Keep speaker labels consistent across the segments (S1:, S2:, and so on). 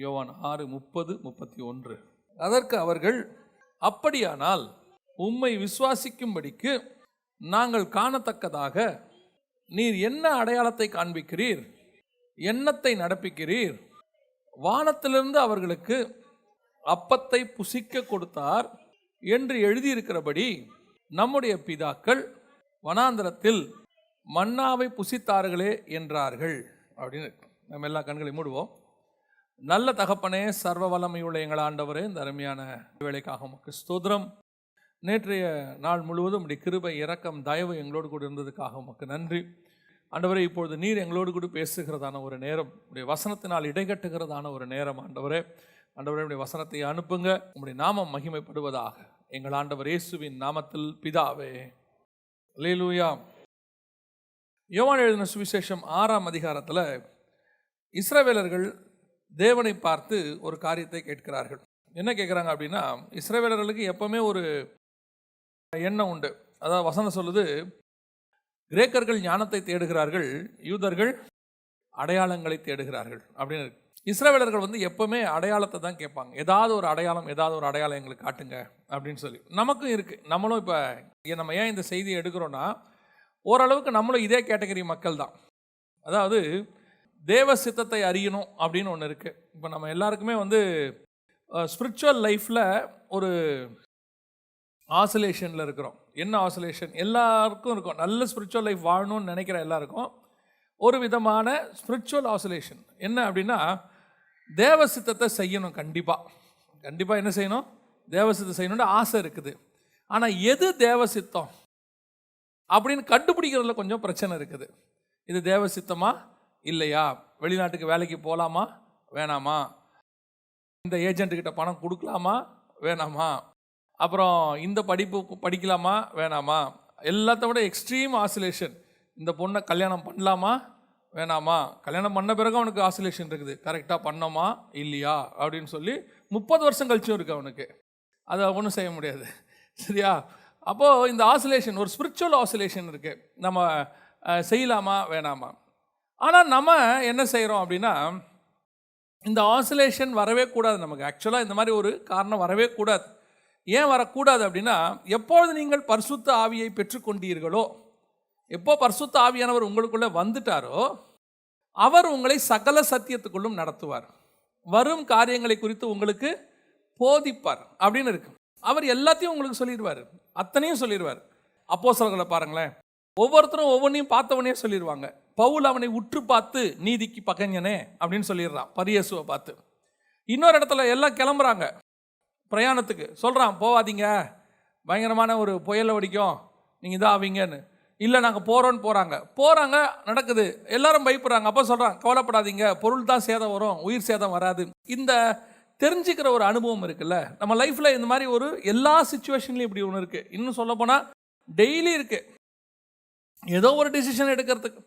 S1: யோவான் 6:30-31. அதற்கு அவர்கள், அப்படியானால் உம்மை விசுவாசிக்கும்படிக்கு நாங்கள் காணத்தக்கதாக நீர் என்ன அடையாளத்தை காண்பிக்கிறீர், என்னத்தை நடப்பிக்கிறீர்? வானத்திலிருந்து அவர்களுக்கு அப்பத்தை புசிக்க கொடுத்தார் என்று எழுதியிருக்கிறபடி நம்முடைய பிதாக்கள் வனாந்தரத்தில் மன்னாவை புசித்தார்களே என்றார்கள் அப்படின்னு. நம்ம எல்லா கண்களை மூடுவோம். நல்ல தகப்பனே, சர்வ வல்லமையுள்ள எங்கள் ஆண்டவரே, இந்த அருமையான வேலைக்காக உமக்கு ஸ்தோத்திரம். நேற்றைய நாள் முழுவதும் உம்முடைய கிருபை, இரக்கம், தயவு எங்களோடு கூட இருந்ததுக்காக உமக்கு நன்றி ஆண்டவரே. இப்பொழுது நீர் எங்களோடு கூட பேசுகிறதான ஒரு நேரம், உடைய வசனத்தினால் இடைகட்டுகிறதான ஒரு நேரம் ஆண்டவரே. ஆண்டவரே, உடைய வசனத்தை அனுப்புங்க, உம்முடைய நாமம் மகிமைப்படுவதாக. எங்கள் ஆண்டவர் இயேசுவின் நாமத்தில் பிதாவே, அல்லேலூயா. யோவான் எழுதின சுவிசேஷம் 6ஆம் அதிகாரத்தில் இஸ்ரவேலர்கள் தேவனை பார்த்து ஒரு காரியத்தை கேட்கிறார்கள். என்ன கேட்குறாங்க அப்படின்னா, இஸ்ரவேலர்களுக்கு எப்பவுமே ஒரு எண்ணம் உண்டு. அதாவது வசனம் சொல்லுது, கிரேக்கர்கள் ஞானத்தை தேடுகிறார்கள், யூதர்கள் அடையாளங்களை தேடுகிறார்கள் அப்படின்னு. இஸ்ரவேலர்கள் எப்பவுமே அடையாளத்தை தான் கேட்பாங்க. ஏதாவது ஒரு அடையாளம் எங்களுக்கு காட்டுங்க அப்படின்னு சொல்லி. நமக்கும் இருக்குது. நம்மளும் இப்போ நம்ம ஏன் இந்த செய்தியை எடுக்கிறோன்னா, ஓரளவுக்கு நம்மளும் இதே கேட்டகரி மக்கள் தான். அதாவது தேவ சித்தத்தை அறியணும் அப்படின்னு ஒன்று இருக்குது. இப்போ நம்ம எல்லாருக்குமே ஸ்பிரிச்சுவல் லைஃப்பில் ஒரு ஆசோலேஷனில் இருக்கிறோம். என்ன ஆசோலேஷன்? எல்லாருக்கும் இருக்கும். நல்ல ஸ்பிரிச்சுவல் லைஃப் வாழணும்னு நினைக்கிற எல்லாருக்கும் ஒரு விதமான ஸ்பிரிச்சுவல் ஆசோலேஷன். என்ன அப்படின்னா, தேவ சித்தத்தை செய்யணும். கண்டிப்பாக என்ன செய்யணும்? தேவ சித்தம் செய்யணும்னு ஆசை இருக்குது. ஆனால் எது தேவ சித்தம் அப்படின்னு கண்டுபிடிக்கிறதுல கொஞ்சம் பிரச்சனை இருக்குது. இது தேவ சித்தமா இல்லையா? வெளிநாட்டுக்கு வேலைக்கு போகலாமா வேணாமா? இந்த ஏஜென்ட்டுக்கிட்ட பணம் கொடுக்கலாமா வேணாமா? அப்புறம் இந்த படிப்பு படிக்கலாமா வேணாமா? எல்லாத்த விட எக்ஸ்ட்ரீம் ஆசிலேஷன். இந்த பொண்ணை கல்யாணம் பண்ணலாமா வேணாமா? கல்யாணம் பண்ண பிறகு அவனுக்கு ஆசிலேஷன் இருக்குது. கரெக்டாக பண்ணோமா இல்லையா அப்படின்னு சொல்லி 30 வருஷம் கழிச்சும் இருக்குது அவனுக்கு. அதை ஒன்றும் செய்ய முடியாது. சரியா? அப்போது இந்த ஆசிலேஷன் ஒரு ஸ்பிரிச்சுவல் ஆசிலேஷன் இருக்குது. நம்ம செய்யலாமா வேணாமா? ஆனால் நம்ம என்ன செய்கிறோம் அப்படின்னா, இந்த ஆசிலேஷன் வரவே கூடாது நமக்கு. ஆக்சுவலாக இந்த மாதிரி ஒரு காரணம் வரவே கூடாது. ஏன் வரக்கூடாது அப்படின்னா, எப்பொழுது நீங்கள் பரிசுத்த ஆவியை பெற்றுக்கொண்டீர்களோ, எப்போ பரிசுத்த ஆவியானவர் உங்களுக்குள்ளே வந்துட்டாரோ, அவர் உங்களை சகல சத்தியத்துக்குள்ளும் நடத்துவார், வரும் காரியங்களை குறித்து உங்களுக்கு போதிப்பார் அப்படின்னு இருக்கு. அவர் எல்லாத்தையும் உங்களுக்கு சொல்லிடுவார், அத்தனையும் சொல்லிடுவார். அப்போஸ்தலர்களை பாருங்களேன், ஒவ்வொருத்தரும் ஒவ்வொன்றையும் பார்த்தவனே சொல்லிடுவாங்க. பவுல் அவனை உற்று பார்த்து நீதிக்கு பகைஞனே அப்படின்னு சொல்லிடுறான் பரியேசுவை பார்த்து. இன்னொரு இடத்துல எல்லாம் கிளம்புறாங்க பிரயாணத்துக்கு, சொல்கிறான் போகாதீங்க, பயங்கரமான ஒரு புயல் அடிக்கும், நீங்கள் இதாக ஆவீங்கன்னு. இல்லை நாங்கள் போகிறோன்னு போகிறாங்க, நடக்குது, எல்லாரும் பயப்படுறாங்க. அப்போ சொல்கிறான் கவலைப்படாதீங்க, பொருள் தான் சேதம் வரும், உயிர் சேதம் வராது. இந்த தெரிஞ்சுக்கிற ஒரு அனுபவம் இருக்குல்ல நம்ம லைஃப்பில். இந்த மாதிரி ஒரு எல்லா சிச்சுவேஷன்லையும் இப்படி ஒன்று இருக்குது. இன்னும் சொல்லப்போனால் டெய்லி இருக்குது ஏதோ ஒரு டிசிஷன் எடுக்கிறதுக்கு.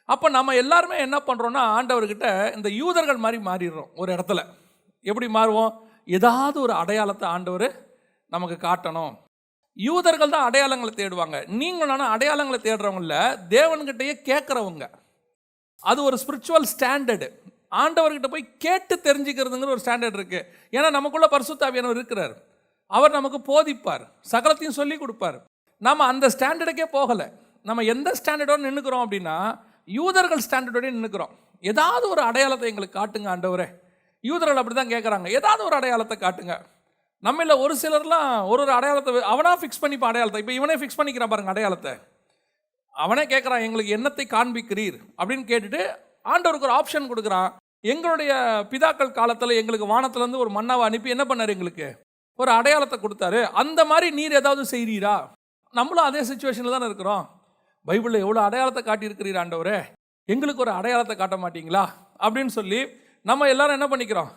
S1: அப்போ நம்ம எல்லாருமே என்ன பண்ணுறோன்னா, ஆண்டவர்கிட்ட இந்த யூதர்கள் மாதிரி மாறிடுறோம். ஒரு இடத்துல எப்படி மாறுவோம்? ஏதாவது ஒரு அடையாளத்தை ஆண்டவர் நமக்கு காட்டணும். யூதர்கள் தான் அடையாளங்களை தேடுவாங்க. நீங்கள் நானும் அடையாளங்களை தேடுறவங்கள தேவன்கிட்டயே கேட்குறவங்க. அது ஒரு ஸ்பிரிச்சுவல் ஸ்டாண்டர்டு. ஆண்டவர்கிட்ட போய் கேட்டு தெரிஞ்சுக்கிறதுங்கிற ஒரு ஸ்டாண்டர்ட் இருக்குது. ஏன்னா நமக்குள்ள பரிசுத்த ஆவியானவர் இருக்கிறார். அவர் நமக்கு போதிப்பார், சகலத்தையும் சொல்லி கொடுப்பார். நம்ம அந்த ஸ்டாண்டர்டுக்கே போகலை. நம்ம எந்த ஸ்டாண்டர்டோடு நின்றுக்கிறோம் அப்படின்னா, யூதர்கள் ஸ்டாண்டர்டோடய நின்றுக்கிறோம். ஏதாவது ஒரு அடையாளத்தை எங்களுக்கு காட்டுங்க ஆண்டவரே. யூதர்கள் அப்படி தான் கேட்குறாங்க, ஏதாவது ஒரு அடையாளத்தை காட்டுங்க. நம்மள ஒரு சிலர்லாம் ஒரு அடையாளத்தை அவனாக ஃபிக்ஸ் பண்ணிப்பான் அடையாளத்தை. இப்போ இவனே ஃபிக்ஸ் பண்ணிக்கிறான் பாருங்க அடையாளத்தை. அவனே கேட்குறான், எங்களுக்கு என்னத்தை காண்பிக்கிறீர் அப்படின்னு கேட்டுட்டு ஆண்டவருக்கு ஒரு ஆப்ஷன் கொடுக்குறான். எங்களுடைய பிதாக்கள் காலத்தில் எங்களுக்கு வானத்திலேருந்து ஒரு மன்னாவை அனுப்பி என்ன பண்ணார்? எங்களுக்கு ஒரு அடையாளத்தை கொடுத்தாரு. அந்த மாதிரி நீர் ஏதாவது செய்கிறீரா? நம்மளும் அதே சுச்சுவேஷனில் தானே இருக்கிறோம். பைபிளில் எவ்வளோ அடையாளத்தை காட்டியிருக்கிறீர் ஆண்டவரே, எங்களுக்கு ஒரு அடையாளத்தை காட்ட மாட்டீங்களா அப்படின்னு சொல்லி நம்ம எல்லாரும் என்ன பண்ணிக்கிறோம்?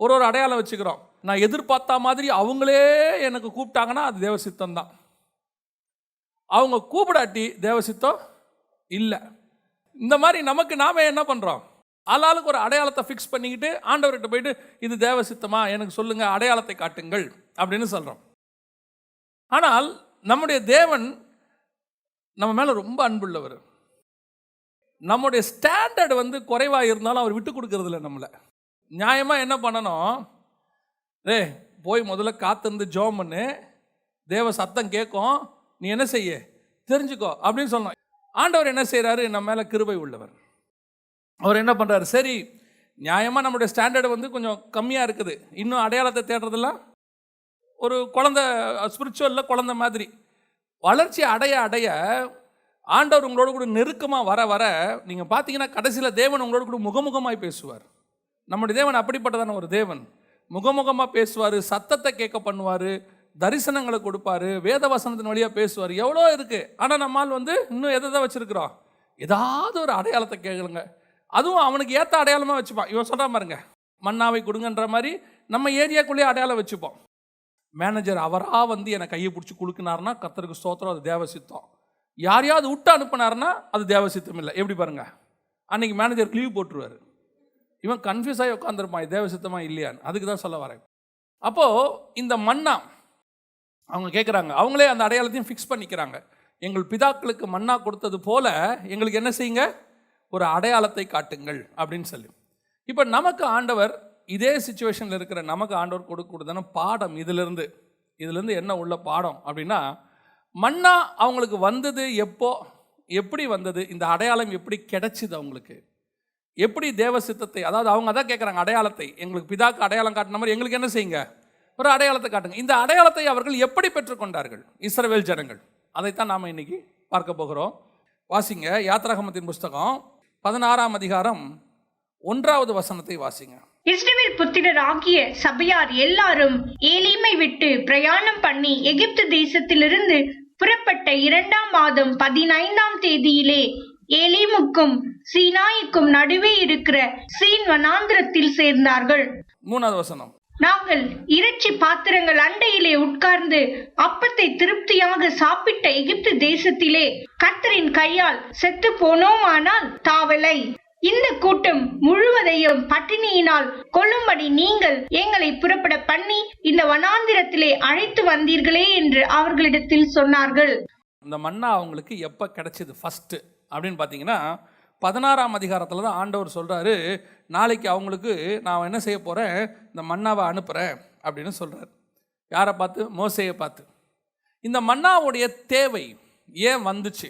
S1: ஒரு அடையாளம் வச்சுக்கிறோம். நான் எதிர்பார்த்தா மாதிரி அவங்களே எனக்கு கூப்பிட்டாங்கன்னா அது தேவசித்தம் தான். அவங்க கூப்பிடாட்டி தேவசித்தம் இல்லை. இந்த மாதிரி நமக்கு நாம என்ன பண்ணுறோம்? ஆளாளுக்கு ஒரு அடையாளத்தை ஃபிக்ஸ் பண்ணிக்கிட்டு ஆண்டவர்கிட்ட போயிட்டு இது தேவசித்தமா எனக்கு சொல்லுங்கள், அடையாளத்தை காட்டுங்கள் அப்படின்னு சொல்கிறோம். ஆனால் நம்முடைய தேவன் நம்ம மேலே ரொம்ப அன்புள்ளவர். நம்முடைய ஸ்டாண்டர்ட் குறைவாக இருந்தாலும் அவர் விட்டு கொடுக்கறது இல்லை நம்மளை. நியாயமாக என்ன பண்ணணும்? போய் முதல்ல காத்திருந்து ஜெபம் பண்ணு, தேவ சத்தம் கேட்கும், நீ என்ன செய்ய தெரிஞ்சுக்கோ அப்படின்னு சொல்லணும். ஆண்டவர் என்ன செய்கிறாரு? நம்ம மேலே கிருபை உள்ளவர். அவர் என்ன பண்ணுறாரு? சரி, நியாயமாக நம்மளுடைய ஸ்டாண்டர்டு வந்து கொஞ்சம் கம்மியாக இருக்குது, இன்னும் அடையாளத்தை தேடுறதெல்லாம் ஒரு குழந்தை, ஸ்பிரிச்சுவலில் குழந்தை மாதிரி வளர்ச்சி அடைய அடைய ஆண்டவர் உங்களோட கூட நெருக்கமாக வர வர நீங்கள் பார்த்தீங்கன்னா கடைசியில் தேவன் உங்களோட கூட முகமுகமாய் பேசுவார். நம்முடைய தேவன் அப்படிப்பட்டதான ஒரு தேவன். முகமுகமாக பேசுவார், சத்தத்தை கேட்க பண்ணுவார், தரிசனங்களை கொடுப்பார், வேத வசனத்தின் வழியாக பேசுவார். எவ்வளோ இருக்குது. ஆனால் நம்மால் வந்து இன்னும் எதை தான் வச்சுருக்கிறோம்? ஏதாவது ஒரு அடையாளத்தை கேட்கலுங்க. அதுவும் அவனுக்கு ஏற்ற அடையாளமாக வச்சுப்பான். இவன் சொல்கிறா பாருங்க, மன்னாவை கொடுங்கன்ற மாதிரி நம்ம ஏரியாக்குள்ளேயே அடையாளம் வச்சுப்போம். மேனேஜர் அவராக வந்து என்னை கையை பிடிச்சி கொடுக்குனாருன்னா கர்த்தருக்கு ஸ்தோத்திரம், அது தேவசித்தம். யாரையாவது விட்டு அனுப்புனாருன்னா அது தேவசித்தம் இல்லை. எப்படி பாருங்க, அன்னைக்கு மேனேஜர் லீவ் போட்டுருவார். இவன் கன்ஃபியூஸ் ஆகி உட்காந்துருப்பான், இது தேவசித்தமா இல்லையான்னு. அதுக்கு தான் சொல்ல வரேன். அப்போது இந்த மன்னா அவங்க கேட்குறாங்க, அவங்களே அந்த அடையாளத்தையும் ஃபிக்ஸ் பண்ணிக்கிறாங்க. எங்கள் பிதாக்களுக்கு மன்னா கொடுத்தது போல எங்களுக்கு என்ன செய்யுங்க, ஒரு அடையாளத்தை காட்டுங்கள் அப்படின்னு சொல்லி. இப்போ நமக்கு ஆண்டவர் இதே சிச்சுவேஷனில் இருக்கிற நமக்கு ஆண்டவர் கொடுக்கக்கூடாதான பாடம் இதிலிருந்து என்ன உள்ள பாடம் அப்படின்னா, மன்னா அவங்களுக்கு வந்தது எப்போ, எப்படி வந்தது, இந்த அடையாளம் எப்படி கிடைச்சிது அவங்களுக்கு, எப்படி தேவ சித்தத்தை, அதாவது அவங்க அதான் கேட்குறாங்க, அடையாளத்தை எங்களுக்கு பிதாக்கு அடையாளம் காட்டின மாதிரி எங்களுக்கு என்ன செய்யுங்க, ஒரு அடையாளத்தை காட்டுங்க. இந்த அடையாளத்தை அவர்கள் எப்படி பெற்றுக்கொண்டார்கள் இஸ்ரவேல் ஜனங்கள், அதைத்தான் நாம் இன்னைக்கு பார்க்க போகிறோம். வாசிங்க யாத்ராகமத்தின் புஸ்தகம் 16ஆம் அதிகாரம் 1வது வசனத்தை வாசிங்க.
S2: இஸ்ரவேல் புத்திரர் ஆகிய சபையார் எல்லாரும் ஏலீமை விட்டு பிரயாணம் பண்ணி எகிப்து தேசத்திலிருந்து புறப்பட்ட 2ஆம் மாதம் 15ஆம் தேதியிலே ஏலீமுக்கும் சீனாய்க்கும் நடுவே இருக்கிற சீன் வனாந்திரத்தில் சேர்ந்தார்கள்.
S1: 3வது வசனம்.
S2: நாங்கள் இறைச்சி பாத்திரங்கள் அண்டையிலே உட்கார்ந்து அப்பத்தை திருப்தியாக சாப்பிட்ட எகிப்து தேசத்திலே கர்த்தரின் கையால் செத்து போனோமானால் தாவலை. இந்த கூட்டம் முழுவதையும் பட்டினியினால் கொல்லும்படி நீங்கள் எங்களை புறப்பட பண்ணி இந்த வனாந்திரத்திலே அழைத்து வந்தீர்களே என்று அவர்களிடத்தில் சொன்னார்கள்.
S1: இந்த மன்னா அவங்களுக்கு எப்போ கிடைச்சது ஃபர்ஸ்ட் அப்படின்னு பார்த்தீங்கன்னா 16ஆம் அதிகாரத்தில் தான் ஆண்டவர் சொல்கிறாரு, நாளைக்கு அவங்களுக்கு நான் என்ன செய்ய போகிறேன், இந்த மன்னாவை அனுப்புகிறேன் அப்படின்னு சொல்கிறார். யாரை பார்த்து? மோசேயை பார்த்து. இந்த மன்னாவுடைய தேவை ஏன் வந்துச்சு?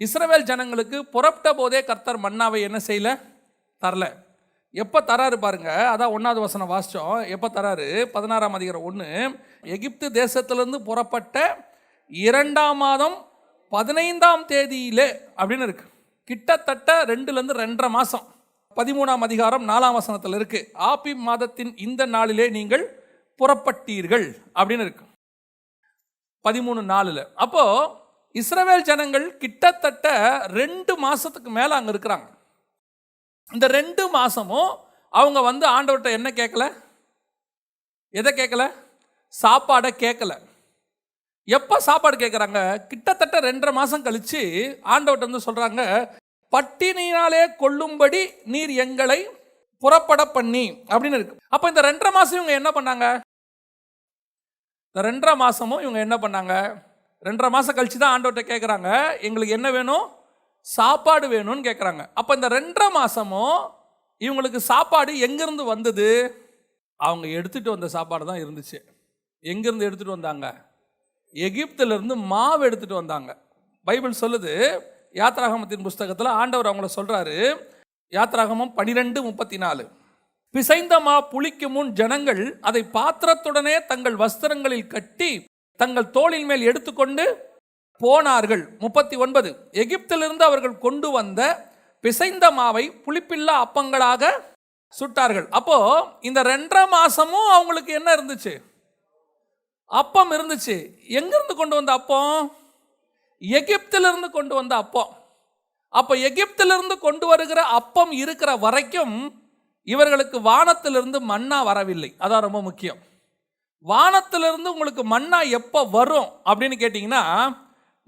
S1: இஸ்ரவேல் ஜனங்களுக்கு புறப்பட்ட போதே கர்த்தர் மன்னாவை என்ன செய்யல, தரல. எப்போ தராரு பாருங்க, அதான் 1வது வசனம் வாசித்தோம். எப்போ தராரு? 16ஆம் அதிகாரம் 1. எகிப்து தேசத்திலிருந்து புறப்பட்ட 2ஆம் மாதம் 15ஆம் தேதியிலே அப்படின்னு இருக்கு. கிட்டத்தட்ட 2லேருந்து 2.5 மாதம். 13ஆம் அதிகாரம் 4ஆம் வசனத்தில் இருக்கு, ஆபீம் மாதத்தின் இந்த நாளிலே நீங்கள் புறப்பட்டீர்கள் அப்படின்னு இருக்கு 13:4. அப்போ இஸ்ரவேல் ஜனங்கள் கிட்டத்தட்ட 2 மாசத்துக்கு மேல அங்க இருக்கிறாங்க. இந்த 2 மாசமும் அவங்க வந்து ஆண்டவர்கிட்ட என்ன கேட்கல, எதை கேட்கல, சாப்பாடை கேட்கல. எப்போ சாப்பாடு கேட்குறாங்க? கிட்டத்தட்ட 2.5 மாதம் கழிச்சு ஆண்டவர்கிட்ட வந்து சொல்கிறாங்க, பட்டினியினாலே கொல்லும்படி நீர் எங்களை புறப்பட பண்ணி அப்படின்னு இருக்கு. அப்போ இந்த 2.5 மாதம் இவங்க என்ன பண்ணாங்க? இந்த 2.5 மாதமும் இவங்க என்ன பண்ணாங்க? 2.5 மாதம் கழிச்சு தான் ஆண்டவர்கிட்ட கேட்குறாங்க, எங்களுக்கு என்ன வேணும், சாப்பாடு வேணும்னு கேட்குறாங்க. அப்போ இந்த 2.5 மாதமும் இவங்களுக்கு சாப்பாடு எங்கேருந்து வந்தது? அவங்க எடுத்துகிட்டு வந்த சாப்பாடு தான் இருந்துச்சு. எங்கேருந்து எடுத்துகிட்டு வந்தாங்க? எகிப்திலிருந்து மாவு எடுத்துகிட்டு வந்தாங்க. பைபிள் சொல்லுது, யாத்ராகமத்தின் புஸ்தகத்தில் ஆண்டவர் அவங்கள சொல்கிறாரு, யாத்ராகமம் 12:34, பிசைந்த மா புளிக்கும் முன் ஜனங்கள் அதை பாத்திரத்துடனே தங்கள் வஸ்திரங்களில் கட்டி தங்கள் தோளின் மேல் எடுத்துக்கொண்டு போனார்கள். 39, எகிப்திலிருந்து அவர்கள் கொண்டு வந்த பிசைந்த மாவை புளிப்பில்லா அப்பங்களாக சுட்டார்கள். அப்போ இந்த 2.5 மாசமும் அவங்களுக்கு என்ன இருந்துச்சு? அப்பம் இருந்துச்சு. எங்கிருந்து கொண்டு வந்த அப்பம்? எகிப்திலிருந்து கொண்டு வந்த அப்பம். அப்போ எகிப்திலிருந்து கொண்டு வருகிற அப்பம் இருக்கிற வரைக்கும் இவர்களுக்கு வானத்திலிருந்து மன்னா வரவில்லை. அதான் ரொம்ப முக்கியம். வானத்திலிருந்து உங்களுக்கு மன்னா எப்போ வரும் அப்படின்னு கேட்டிங்கன்னா,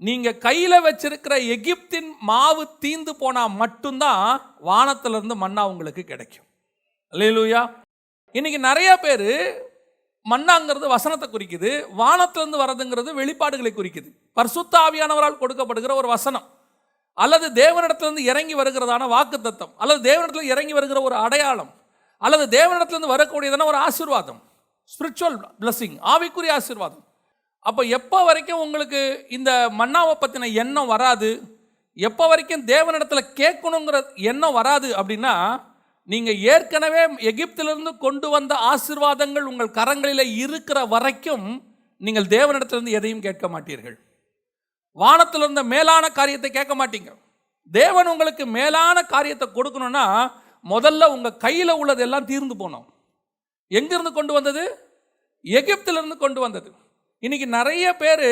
S1: நீங்கள் கையில் வச்சிருக்கிற எகிப்தின் மாவு தீந்து போனால் மட்டும்தான் வானத்திலிருந்து மன்னா உங்களுக்கு கிடைக்கும். அல்லேலூயா. இன்னைக்கு நிறைய பேர் மன்னாங்கிறது வசனத்தை குறிக்குது, வானத்திலிருந்து வரதுங்கிறது வெளிப்பாடுகளை குறிக்குது. பரிசுத்த ஆவியானவரால் கொடுக்கப்படுகிற ஒரு வசனம், அல்லது தேவனிடத்திலிருந்து இறங்கி வருகிறதான வாக்குத்தத்தம், அல்லது தேவனிடத்தில் இறங்கி வருகிற ஒரு அடையாளம், அல்லது தேவனிடத்திலிருந்து வரக்கூடியதான ஒரு ஆசீர்வாதம், ஸ்பிரிச்சுவல் பிளஸிங், ஆவிக்குரிய ஆசீர்வாதம். அப்போ எப்போ வரைக்கும் உங்களுக்கு இந்த மன்னாவை பற்றின எண்ணம் வராது, எப்போ வரைக்கும் தேவனிடத்தில் கேட்கணுங்கிற எண்ணம் வராது அப்படின்னா, நீங்கள் ஏற்கனவே எகிப்திலிருந்து கொண்டு வந்த ஆசீர்வாதங்கள் உங்கள் கரங்களில் இருக்கிற வரைக்கும் நீங்கள் தேவனிடத்திலிருந்து எதையும் கேட்க மாட்டீர்கள். வானத்தில் இருந்த மேலான காரியத்தை கேட்க மாட்டீங்க. தேவன் உங்களுக்கு மேலான காரியத்தை கொடுக்கணும்னா முதல்ல உங்கள் கையில் உள்ளது எல்லாம் தீர்ந்து போனோம். எங்கிருந்து கொண்டு வந்தது? எகிப்திலிருந்து கொண்டு வந்தது. இன்னைக்கு நிறைய பேர்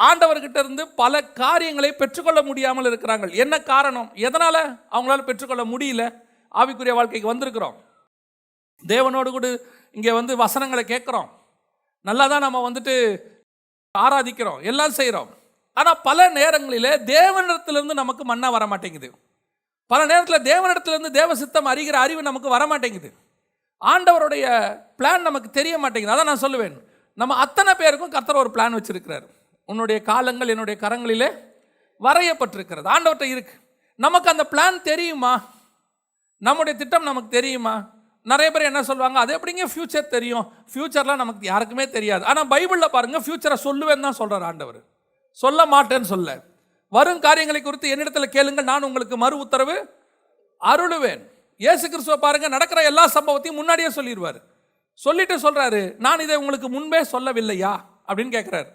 S1: ஆண்டவர்கிட்ட இருந்து பல காரியங்களை பெற்றுக்கொள்ள முடியாமல் இருக்கிறாங்க. என்ன காரணம்? எதனால் அவங்களால பெற்றுக்கொள்ள முடியல? ஆவிக்குரிய வாழ்க்கைக்கு வந்திருக்கிறோம், தேவனோடு கூட இங்கே வசனங்களை கேட்குறோம், நல்லா தான் நம்ம ஆராதிக்கிறோம், எல்லாம் செய்கிறோம். ஆனால் பல நேரங்களில் தேவனிடத்திலிருந்து நமக்கு மன்னா வர மாட்டேங்குது. பல நேரத்தில் தேவனிடத்திலிருந்து தேவ சித்தம் அறிகிற அறிவு நமக்கு வர மாட்டேங்குது. ஆண்டவருடைய பிளான் நமக்கு தெரிய மாட்டேங்குது. அதான் நான் சொல்லுவேன், நம்ம அத்தனை பேருக்கும் கர்த்தர் ஒரு பிளான் வச்சிருக்கிறார். உன்னுடைய காலங்கள் என்னுடைய கரங்களிலே வரையப்பட்டிருக்கிறது, ஆண்டவர்கிட்ட இருக்கு. நமக்கு அந்த பிளான் தெரியுமா? நம்முடைய திட்டம் நமக்கு தெரியுமா? நிறைய பேர் என்ன சொல்லுவாங்க, அது எப்படிங்க ஃபியூச்சர் தெரியும்? ஃபியூச்சர்லாம் நமக்கு யாருக்குமே தெரியாது. ஆனால் பைபிளில் பாருங்கள், ஃபியூச்சரை சொல்லுவேன்னு தான் சொல்கிறார் ஆண்டவர், சொல்ல மாட்டேன்னு சொல்ல. வரும் காரியங்களை குறித்து என்னிடத்தில் கேளுங்கள், நான் உங்களுக்கு மறு உத்தரவு அருளுவேன். இயேசு கிறிஸ்துவை பாருங்கள், நடக்கிற எல்லா சம்பவத்தையும் முன்னாடியே சொல்லிடுவார். சொல்லிட்டு சொல்கிறாரு, நான் இதை உங்களுக்கு முன்பே சொல்லவில்லையா அப்படின்னு கேட்குறாரு.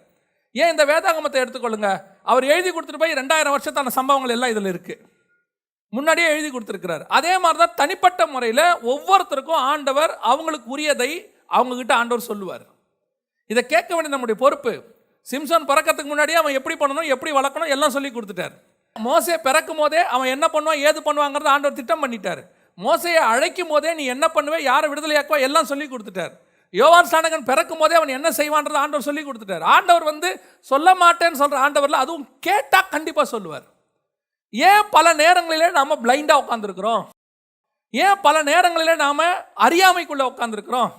S1: ஏன் இந்த வேதாகமத்தை எடுத்துக்கொள்ளுங்க, அவர் எழுதி கொடுத்துட்டு போய் 2000 வருஷத்தான சம்பவங்கள் எல்லாம் இதில் இருக்குது, முன்னாடியே எழுதி கொடுத்துருக்கிறார். அதே மாதிரி தான் தனிப்பட்ட முறையில் ஒவ்வொருத்தருக்கும் ஆண்டவர் அவங்களுக்கு உரியதை அவங்கக்கிட்ட ஆண்டவர் சொல்லுவார். இதை கேட்க வேண்டிய நம்முடைய பொறுப்பு. சிம்சன் பிறக்கிறதுக்கு முன்னாடியே அவன் எப்படி பண்ணணும், எப்படி வளர்க்கணும் எல்லாம் சொல்லி கொடுத்துட்டார். மோசே பிறக்கும் போதே அவன் என்ன பண்ணுவான், ஏது பண்ணுவாங்கிறத ஆண்டவர் திட்டம் பண்ணிட்டார். மோசையை அழைக்கும் போதே நீ என்ன பண்ணுவே, யாரை விடுதலையாக்குவா எல்லாம் சொல்லி கொடுத்துட்டார். யோவான் ஸ்நானகன் பிறக்கும் போதே அவன் என்ன செய்வான்றதை ஆண்டவர் சொல்லி கொடுத்துட்டார். ஆண்டவர் சொல்ல மாட்டேன்னு சொல்கிற ஆண்டவரில் அதுவும் கேட்டால் கண்டிப்பாக சொல்லுவார். ஏன் பல நேரங்களிலே நாம் பிளைண்டாக உட்காந்துருக்கிறோம்? ஏன் பல நேரங்களிலே நாம் அறியாமைக்குள்ளே உட்காந்துருக்கிறோம்?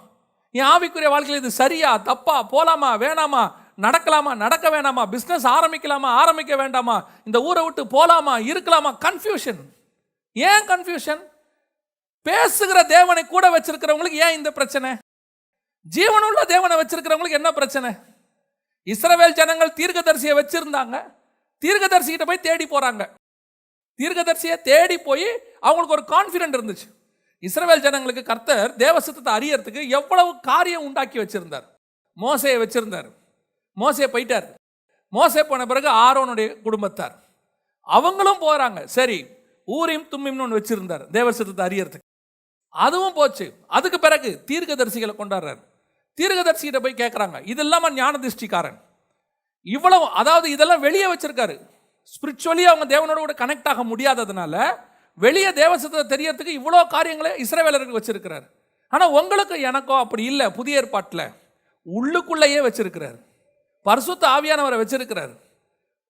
S1: என் ஆவிக்குரிய வாழ்க்கையில் இது சரியா தப்பா, போகலாமா வேணாமா, நடக்கலாமா நடக்க வேணாமா, பிஸ்னஸ் ஆரம்பிக்கலாமா ஆரம்பிக்க வேண்டாமா, இந்த ஊரை விட்டு போகலாமா இருக்கலாமா, கன்ஃபியூஷன். ஏன் கன்ஃபியூஷன்? பேசுகிற தேவனை கூட வச்சிருக்கிறவங்களுக்கு ஏன் இந்த பிரச்சனை? ஜீவனுள்ள தேவனை வச்சிருக்கிறவங்களுக்கு என்ன பிரச்சனை? இஸ்ரவேல் ஜனங்கள் தீர்க்கதரிசியை வச்சிருந்தாங்க, தீர்க்கதரிசிகிட்ட போய் தேடி போறாங்க. தீர்க்கதரிசியை தேடி போய் அவங்களுக்கு ஒரு கான்ஃபிடென்ட் இருந்துச்சு. இஸ்ரவேல் ஜனங்களுக்கு கர்த்தர் தேவ சித்தத்தை அறியறதுக்கு எவ்வளவு காரியம் உண்டாக்கி வச்சிருந்தார். மோசையை வச்சிருந்தார், மோசே போயிட்டார். மோசே போன பிறகு ஆரோனுடைய குடும்பத்தார் அவங்களும் போறாங்க. சரி, ஊரிம் தும்மிம்னு ஒன்று வச்சிருந்தார் தேவ சித்தத்தை அறியறதுக்கு, அதுவும் போச்சு. அதுக்கு பிறகு தீர்க்கதரிசிகளை கொண்டாடுறாரு. தீர்க்கதரிசிகிட்ட போய் கேட்குறாங்க. இது இல்லாமல் ஞான திருஷ்டிக்காரன் இவ்வளவு, அதாவது இதெல்லாம் வெளியே வச்சிருக்காரு. ஸ்பிரிச்சுவலி அவங்க தேவனோட கூட கனெக்ட் ஆக முடியாததுனால வெளியே தேவசத்தை தெரியறதுக்கு இவ்வளோ காரியங்களை இஸ்ரவேலருக்கு வச்சிருக்கிறார். ஆனால் உங்களுக்கு எனக்கோ அப்படி இல்லை. புதிய ஏற்பாட்டில் உள்ளுக்குள்ளேயே வச்சிருக்கிறார், பரிசுத்த ஆவியானவரை வச்சிருக்கிறார்,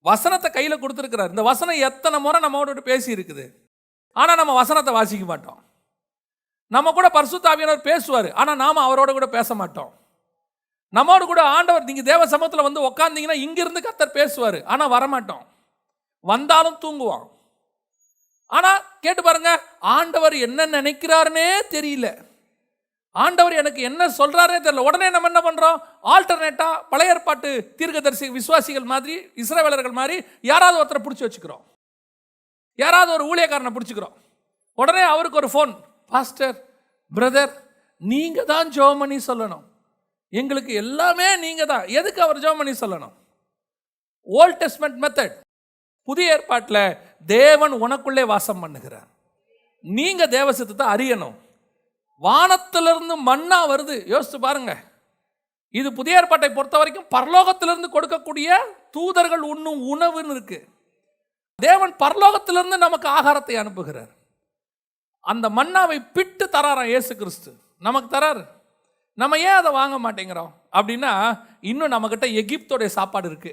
S1: வசனத்தை கையில் கொடுத்துருக்கிறார். இந்த வசனம் எத்தனை முறை நம்மோட பேசி இருக்குது, ஆனால் நம்ம வசனத்தை வாசிக்க மாட்டோம். நம்ம கூட பரிசுத்த ஆவியானவர் பேசுவார், ஆனால் நாம் அவரோட கூட பேச மாட்டோம். நம்மோடு கூட ஆண்டவர், நீங்கள் தேவ சமூகத்தில் உட்காந்தீங்கன்னா இங்கிருந்து கர்த்தர் பேசுவார், ஆனால் வரமாட்டோம். வந்தாலும் தூங்குவான். ஆனால் கேட்டு பாருங்க, ஆண்டவர் என்ன நினைக்கிறாருன்னே தெரியல, ஆண்டவர் எனக்கு என்ன சொல்றாரே தெரியல. உடனே நம்ம என்ன பண்றோம், ஆல்டர்னேட்டா பழைய ஏற்பாட்டு தீர்க்கதரிசி விசுவாசிகள் மாதிரி, இஸ்ரவேலர்கள் மாதிரி யாராவது ஒருத்தரை பிடிச்சி வச்சுக்கிறோம், யாராவது ஒரு ஊழியக்காரனை பிடிச்சிக்கிறோம். உடனே அவருக்கு ஒரு ஃபோன், பாஸ்டர் பிரதர் நீங்க தான் ஜெபம் பண்ணி சொல்லணும், எங்களுக்கு எல்லாமே நீங்க தான். எதுக்கு அவர் ஜெபம் பண்ணி சொல்லணும்? Old testament method. புதிய ஏற்பாட்டில் தேவன் உனக்குள்ளே வாசம் பண்ணுகிறார். நீங்க தேவ சித்தத்தை அறியணும். வானத்திலிருந்து மன்னா வருது, யோசிச்சு பாருங்க. இது புதிய ஏற்பாட்டை பொறுத்த வரைக்கும் பரலோகத்திலிருந்து கொடுக்கக்கூடிய தூதர்கள் உண்ணும் உணவுன்னு இருக்கு. தேவன் பரலோகத்திலிருந்து நமக்கு ஆகாரத்தை அனுப்புகிறார். அந்த மன்னாவை பிட்டு தராராம் இயேசு கிறிஸ்து, நமக்கு தராரு. நம்ம ஏன் அதை வாங்க மாட்டேங்கிறோம் அப்படின்னா, இன்னும் நம்மக்கிட்ட எகிப்தோடைய சாப்பாடு இருக்கு.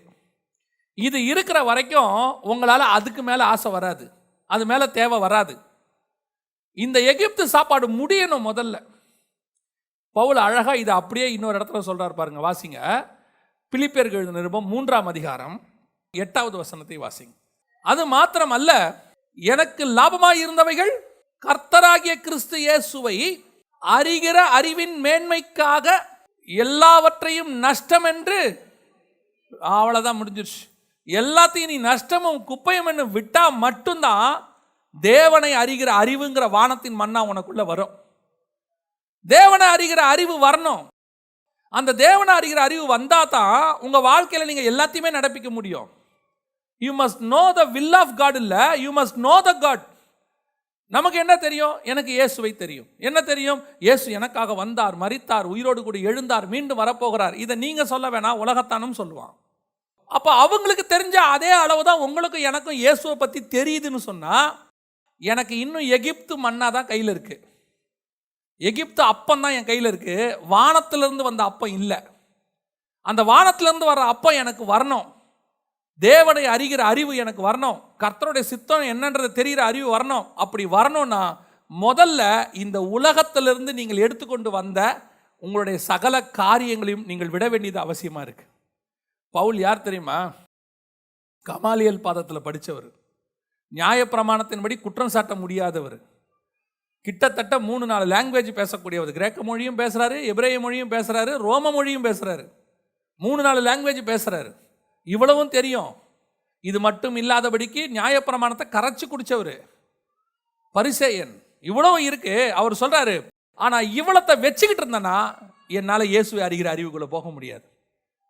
S1: இது இருக்கிற வரைக்கும் உங்களால் அதுக்கு மேலே ஆசை வராது, அது மேலே தேவை வராது. இந்த எகிப்து சாப்பாடு முடியணும் முதல்ல. பவுல் அழகா இதை அப்படியே இன்னொரு இடத்துல சொல்றாரு பாருங்க, வாசிங்க. பிலிப்பியருக்கு எழுதின நிருபம் 3ஆம் அதிகாரம் 8வது வசனத்தை வாசிங்க. அது மாத்திரம் அல்ல, எனக்கு லாபமாய் இருந்தவைகள் கர்த்தராகிய கிறிஸ்து இயேசுவை அறிகிற அறிவின் மேன்மைக்காக எல்லாவற்றையும் நஷ்டம் என்று, அவ்வளோதான் முடிஞ்சிருச்சு. எல்லாத்தையும் நீ நஷ்டமும் குப்பையும் என்று விட்டா மட்டும்தான் தேவனை அறிகிற அறிவுங்கிற வானத்தின் மன்னா உனக்குள்ள வரும். தேவனை அறிகிற அறிவு வரணும். அந்த தேவனை அறிகிற அறிவு வந்தா தான் உங்க வாழ்க்கையில நீங்க எல்லாத்தையுமே நடப்பிக்க முடியும். You must know the will of God. இல்ல, you must know the God. நமக்கு என்ன தெரியும்? எனக்கு இயேசுவை தெரியும். என்ன தெரியும்? இயேசு எனக்காக வந்தார், மரித்தார், உயிரோடு கூட எழுந்தார், மீண்டும் வரப்போகிறார். இதை நீங்க சொல்ல வேணாம், உலகத்தானும் சொல்லுவான். அப்ப அவங்களுக்கு தெரிஞ்ச அதே அளவு தான் உங்களுக்கும் எனக்கும் இயேசுவை பத்தி தெரியுதுன்னு சொன்னா, எனக்கு இன்னும் எகிப்து மன்னா தான் கையில் இருக்கு. எகிப்து அப்பம் தான் என் கையில் இருக்கு. வானத்திலிருந்து வந்த அப்பம் இல்லை. அந்த வானத்திலிருந்து வர்ற அப்பம் எனக்கு வரணும். தேவனை அறிகிற அறிவு எனக்கு வரணும். கர்த்தருடைய சித்தம் என்னன்றது தெரிகிற அறிவு வரணும். அப்படி வரணும்னா முதல்ல இந்த உலகத்திலிருந்து நீங்கள் எடுத்துக்கொண்டு வந்த உங்களுடைய சகல காரியங்களையும் நீங்கள் விட வேண்டியது அவசியமா இருக்கு. பவுல் யார் தெரியுமா? கமாலியல் பாதத்தில் படித்தவர், நியாயப்பிரமாணத்தின்படி குற்றம் சாட்ட முடியாதவர், கிட்டத்தட்ட 3-4 லாங்குவேஜ் பேசக்கூடியவர். கிரேக்க மொழியும் பேசுறாரு, எபிரேய மொழியும் பேசுறாரு, ரோம மொழியும் பேசுறாரு. 3-4 லாங்குவேஜ் பேசுறாரு. இவ்வளவும் தெரியும். இது மட்டும் இல்லாதபடிக்கு நியாயப்பிரமாணத்தை கரைச்சு குடிச்சவர், பரிசேயன். இவ்வளவு இருக்கு. அவர் சொல்றாரு, ஆனா இவ்வளத்தை வச்சுக்கிட்டு இருந்தேன்னா என்னால இயேசுவை அறிகிற அறிவுக்குள்ள போக முடியாது.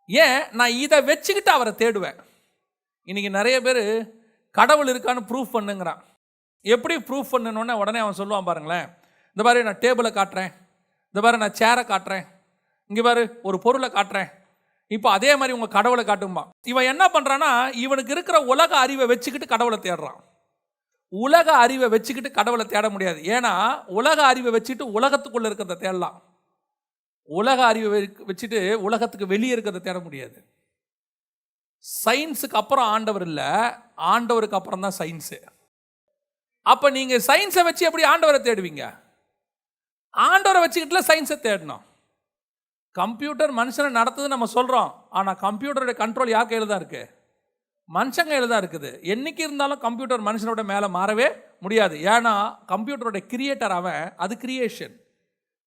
S1: ஏன்? நான் இதை வச்சுக்கிட்டு அவரை தேடுவேன். இன்னைக்கு நிறைய பேர் கடவுள் இருக்கான்னு ப்ரூஃப் பண்ணுங்கிறான். எப்படி ப்ரூஃப் பண்ணணுன்னு உடனே அவன் சொல்லுவான் பாருங்களேன். இந்த மாதிரி நான் டேபிளை காட்டுறேன், இந்த மாதிரி நான் சேரை காட்டுறேன், இங்கே பாரு ஒரு பொருளை காட்டுறேன், இப்போ அதே மாதிரி உங்கள் கடவுளை காட்டும்பா. இவன் என்ன பண்ணுறான்னா, இவனுக்கு இருக்கிற உலக அறிவை வச்சுக்கிட்டு கடவுளை தேடுறான். உலக அறிவை வச்சுக்கிட்டு கடவுளை தேட முடியாது. ஏன்னா உலக அறிவை வச்சுட்டு உலகத்துக்குள்ளே இருக்கிறத தேடலாம். உலக அறிவை வச்சுட்டு உலகத்துக்கு வெளியே இருக்கிறத தேட முடியாது. சயின்ஸுக்கு அப்புறம் ஆண்டவர் இல்லை, ஆண்டவருக்கு அப்புறம் தான் சயின்ஸு. அப்போ நீங்கள் சயின்ஸை வச்சு எப்படி ஆண்டவரை தேடுவீங்க? ஆண்டவரை வச்சுக்கிட்டுல சயின்ஸை தேடணும். கம்ப்யூட்டர் மனுஷனை நடத்துது நம்ம சொல்கிறோம், ஆனால் கம்ப்யூட்டருடைய கண்ட்ரோல் யார் கையில் தான் இருக்குது? மனுஷன் கையில் தான் இருக்குது. என்னைக்கு இருந்தாலும் கம்ப்யூட்டர் மனுஷனோட மேலே மாறவே முடியாது. ஏன்னா கம்ப்யூட்டரோட கிரியேட்டர் அவன், அது கிரியேஷன்.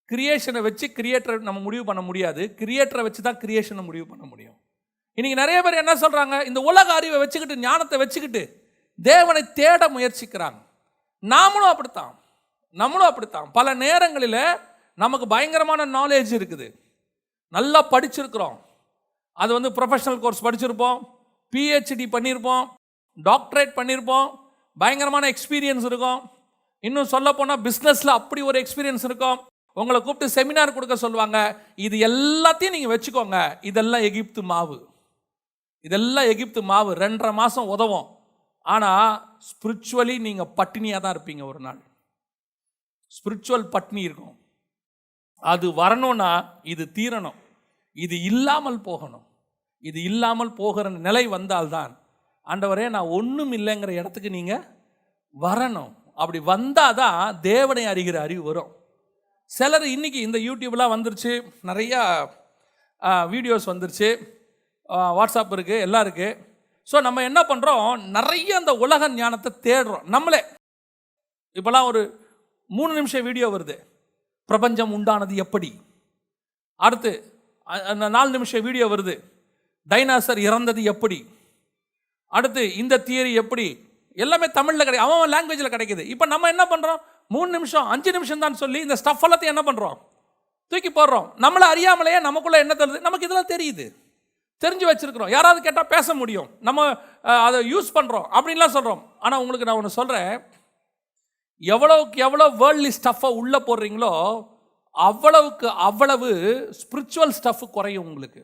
S1: கிரியேஷனை வச்சு கிரியேட்டரை நம்ம முடிவு பண்ண முடியாது, கிரியேட்டரை வச்சு தான் கிரியேஷனை முடிவு பண்ண முடியும். இன்னைக்கு நிறைய பேர் என்ன சொல்கிறாங்க, இந்த உலக அறிவை வச்சுக்கிட்டு ஞானத்தை வச்சுக்கிட்டு தேவனை தேட முயற்சிக்கிறாங்க. நம்மளும் அப்படித்தான். பல நேரங்களில் நமக்கு பயங்கரமான நாலேஜ் இருக்குது, நல்லா படிச்சிருக்கிறோம். அது ப்ரொஃபஷனல் கோர்ஸ் படிச்சிருப்போம், பிஹெச்டி பண்ணியிருப்போம், டாக்டரேட் பண்ணியிருப்போம், பயங்கரமான எக்ஸ்பீரியன்ஸ் இருக்கும். இன்னும் சொல்ல போனால் பிஸ்னஸில் அப்படி ஒரு எக்ஸ்பீரியன்ஸ் இருக்கும். உங்களை கூப்பிட்டு செமினார் கொடுக்க சொல்லுவாங்க. இது எல்லாத்தையும் நீங்கள் வச்சுக்கோங்க. இதெல்லாம் எகிப்து மாவு, 2.5 மாதம் உதவும். ஆனால் ஸ்பிரிச்சுவலி நீங்கள் பட்டினியாக தான் இருப்பீங்க. ஒரு நாள் ஸ்பிரிச்சுவல் பட்டினி இருக்கும். அது வரணும்னா இது தீரணும், இது இல்லாமல் போகணும். இது இல்லாமல் போகிற நிலை வந்தால்தான் ஆண்டவரே நான் ஒன்றும் இல்லைங்கிற இடத்துக்கு நீங்கள் வரணும். அப்படி வந்தால் தான் தேவனை அறிகிற அறிவு வரும். சிலர் இன்னைக்கு இந்த யூடியூப்லாம் வந்துருச்சு, நிறையா வீடியோஸ் வந்துருச்சு, வாட்ஸ்அப் இருக்குது, எல்லாம் இருக்குது. ஸோ நம்ம என்ன பண்ணுறோம், நிறைய அந்த உலக ஞானத்தை தேடுறோம் நம்மளே. இப்போலாம் ஒரு 3 நிமிஷம் வீடியோ வருது, பிரபஞ்சம் உண்டானது எப்படி. அடுத்து 4 நிமிஷம் வீடியோ வருது, டைனாசர் இறந்தது எப்படி. அடுத்து இந்த தியரி எப்படி. எல்லாமே தமிழில் கிடையாது, அவன் லாங்குவேஜில் கிடைக்குது. இப்போ நம்ம என்ன பண்ணுறோம், 3 நிமிஷம் 5 நிமிஷம் தான் சொல்லி இந்த ஸ்டஃப் எல்லாத்தையும் என்ன பண்ணுறோம், தூக்கி போடுறோம். நம்மளை அறியாமலேயே நமக்குள்ளே என்ன தருது, நமக்கு இதெல்லாம் தெரியுது, தெரிஞ்சு வச்சிருக்கிறோம். யாராவது கேட்டால் பேச முடியும், நம்ம அதை யூஸ் பண்ணுறோம் அப்படின்லாம் சொல்கிறோம். ஆனால் உங்களுக்கு நான் ஒன்று சொல்கிறேன், எவ்வளவுக்கு எவ்வளோ வேர்ல்ட்லி ஸ்டஃப்பை உள்ளே போடுறீங்களோ அவ்வளவு ஸ்பிரிச்சுவல் ஸ்டஃப் குறையும் உங்களுக்கு.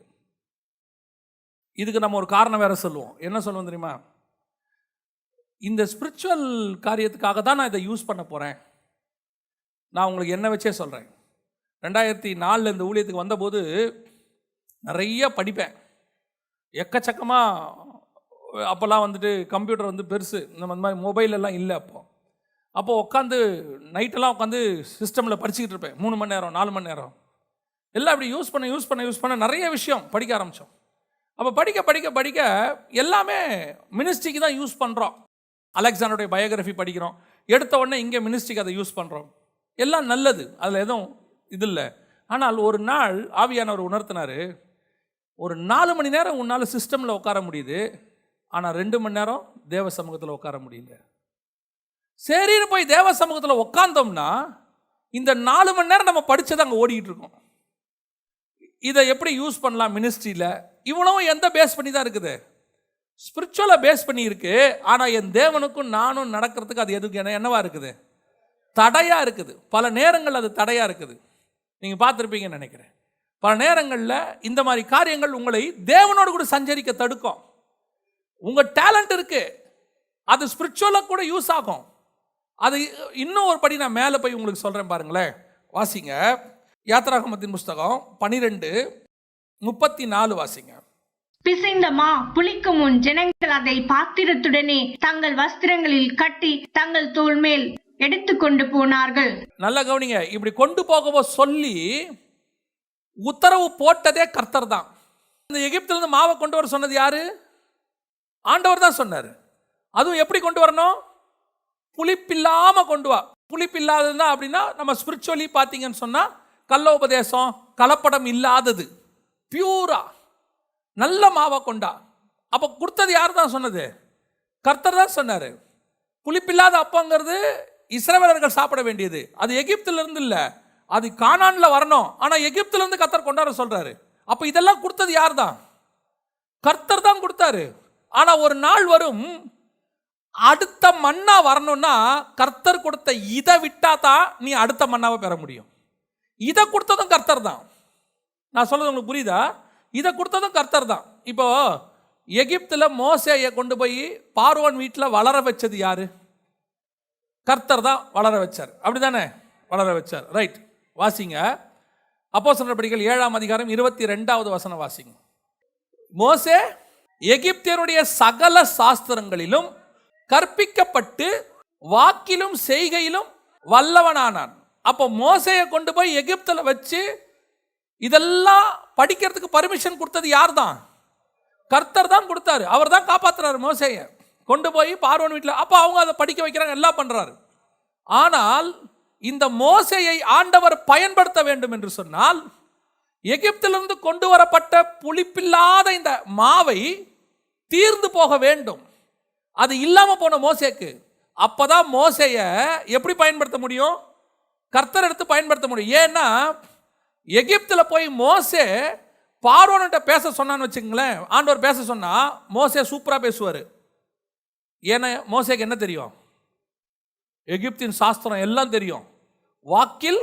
S1: இதுக்கு நம்ம ஒரு காரணம் வேற சொல்லுவோம். என்ன சொல்லுவோம் தெரியுமா, இந்த ஸ்பிரிச்சுவல் காரியத்துக்காக தான் நான் இதை யூஸ் பண்ண போகிறேன். நான் உங்களுக்கு என்ன வச்சே சொல்கிறேன். 2004 இந்த ஊழியத்துக்கு வந்தபோது நிறைய படிப்பேன், எக்கச்சக்கமாக. அப்போல்லாம் கம்ப்யூட்டர் பெருசு, நம்ம இந்த மாதிரி மொபைல் எல்லாம் இல்லை. அப்போ உட்காந்து நைட்டெல்லாம் உட்காந்து சிஸ்டமில் படிச்சுக்கிட்டு இருப்பேன். 3 மணி நேரம் 4 மணி நேரம் எல்லாம் அப்படி யூஸ் பண்ண நிறைய விஷயம் படிக்க ஆரம்பித்தோம். அப்போ படிக்க எல்லாமே மினிஸ்ட்ரிக்கு தான் யூஸ் பண்ணுறோம். அலெக்சாண்டருடைய பயோகிராஃபி படிக்கிறோம், எடுத்த உடனே இங்கே மினிஸ்ட்ரிக்கு அதை யூஸ் பண்ணுறோம். எல்லாம் நல்லது, அதில் எதுவும் இது இல்லை. ஆனால் ஒரு நாள் ஆவியானவர் உணர்த்தினார், ஒரு 4 மணி நேரம் உன்னால் சிஸ்டமில் உட்கார முடியுது, ஆனால் 2 மணி நேரம் தேவ சமூகத்தில் உட்கார முடியல. சரின்னு போய் தேவ சமூகத்தில் உட்காந்தோம்னா இந்த 4 மணி நேரம் நம்ம படித்தது அங்கே ஓடிக்கிட்டு இருக்கோம். இதை எப்படி யூஸ் பண்ணலாம் மினிஸ்ட்ரியில்? இவ்வளவும் எந்த பேஸ் பண்ணி தான் இருக்குது? ஸ்பிரிச்சுவலை பேஸ் பண்ணி இருக்கு. ஆனால் என் தேவனுக்கும் நானும் நடக்கிறதுக்கு அது எதுக்கு என்னவா இருக்குது? தடையாக இருக்குது. பல நேரங்கள் அது தடையாக இருக்குது. நீங்கள் பார்த்துருப்பீங்கன்னு நினைக்கிறேன். பல நேரங்களில் இந்த மாதிரி காரியங்கள் உங்களை தேவனோடு கூட சஞ்சரிக்க தடுக்கும். உங்கள் டேலண்ட் இருக்கு, அது ஸ்பிரிச்சுவலாக கூட யூஸ் ஆகும். அது இன்னும் ஒரு படி நான் மேலே போய் உங்களுக்கு சொல்கிறேன் பாருங்களேன். வாசிங்க யாத்திராகமத்தின் புஸ்தகம் 12:34 வாசிங்க.
S2: பிசைந்த மா புளிக்கும் முன் ஜனங்கள் அதை பாத்திரத்துடனே தங்கள் வஸ்திரங்களில் கட்டி தங்கள் தோள் மேல் எடுத்துக்கொண்டு போனார்கள். நல்லா
S1: கவனிங்க. இப்படி கொண்டு போகவோ சொல்லி உத்தரவு போட்டதே கர்த்தர் தான். இந்த எகிப்திலிருந்து மாவை கொண்டு வர சொன்னது யாரு? ஆண்டவர் தான் சொன்னார். அதுவும் எப்படி கொண்டு வரணும்? புளிப்பில்லாம கொண்டு வா. புளிப்பில்லாததுன்னா அப்படின்னா நம்ம ஸ்பிரிச்சுவலி பார்த்தீங்கன்னு சொன்னா கள்ளோபதேசம், கலப்படம் இல்லாதது, பியூரா நல்ல மாவை கொண்டா. அப்போ கொடுத்தது யார் தான் சொன்னது? கர்த்தர் தான் சொன்னார். புளிப்பில்லாத அப்பங்கிறது இஸ்ரவேலர்கள் சாப்பிட வேண்டியது. அது எகிப்திலிருந்து இல்லை, அது கானானில் வரணும். ஆனால் எகிப்திலிருந்து கர்த்தர் கொண்டாட சொல்றாரு. அப்போ இதெல்லாம் கொடுத்தது யார் தான்? கர்த்தர் தான் கொடுத்தாரு. ஆனால் ஒரு நாள் வரும், அடுத்த மன்னா வரணும்னா கர்த்தர் கொடுத்த இதை விட்டா தான் நீ அடுத்த மன்னாவை பெற முடியும். இதை கொடுத்ததும் கர்த்தர் தான். நான் சொல்றது உங்களுக்கு புரியுதா? இதை கொடுத்ததும் கர்த்தர் தான். இப்போ எகிப்தில் மோசேயை கொண்டு போய் பார்வோன் வீட்டில் வளர வச்சது யாரு? கர்த்தர் தான் வளர வச்சார். அப்படிதானே? வளர வச்சார். ரைட். வாசிங்க அப்போஸ்தலர் நடபடிகள் 7:22 வசனம் வாசிங்க. மோசே எகிப்தியருடைய சகல சாஸ்திரங்களிலும் கற்பிக்கப்பட்டு வாக்கிலும் செய்கையிலும் வல்லவனானான். அப்போ மோசேயை கொண்டு போய் எகிப்தில் வச்சு இதெல்லாம் படிக்கிறதுக்கு பர்மிஷன் கொடுத்தது யார் தான்? கர்த்தர் தான் கொடுத்தாரு. அவர் தான் காப்பாற்றுறாரு மோசேயை கொண்டு போய் பார்வோன் வீட்டில். அப்போ அவங்க அதை படிக்க வைக்கிறாங்க, எல்லாம் பண்றாரு. ஆனால் இந்த மோசேயை ஆண்டவர் பயன்படுத்த வேண்டும் என்று சொன்னால் எகிப்திலிருந்து கொண்டு வரப்பட்ட புளிப்பில்லாத இந்த மாவை தீர்ந்து போக வேண்டும். அது இல்லாம போன மோசேக்கு அப்பதான் மோசேயை எப்படி பயன்படுத்த முடியும்? கர்த்தர் எடுத்து பயன்படுத்த முடியும். ஏன்னா எகிப்தில் போய் மோசே பார்வோன்கிட்ட பேச சொன்னான்னு வச்சுங்களேன், ஆண்டவர் பேச சொன்னா மோசே சூப்பரா பேசுவார். ஏன்னா மோசேக்கு என்ன தெரியும்? எகிப்தின் சாஸ்திரம் எல்லாம் தெரியும். வாக்கில்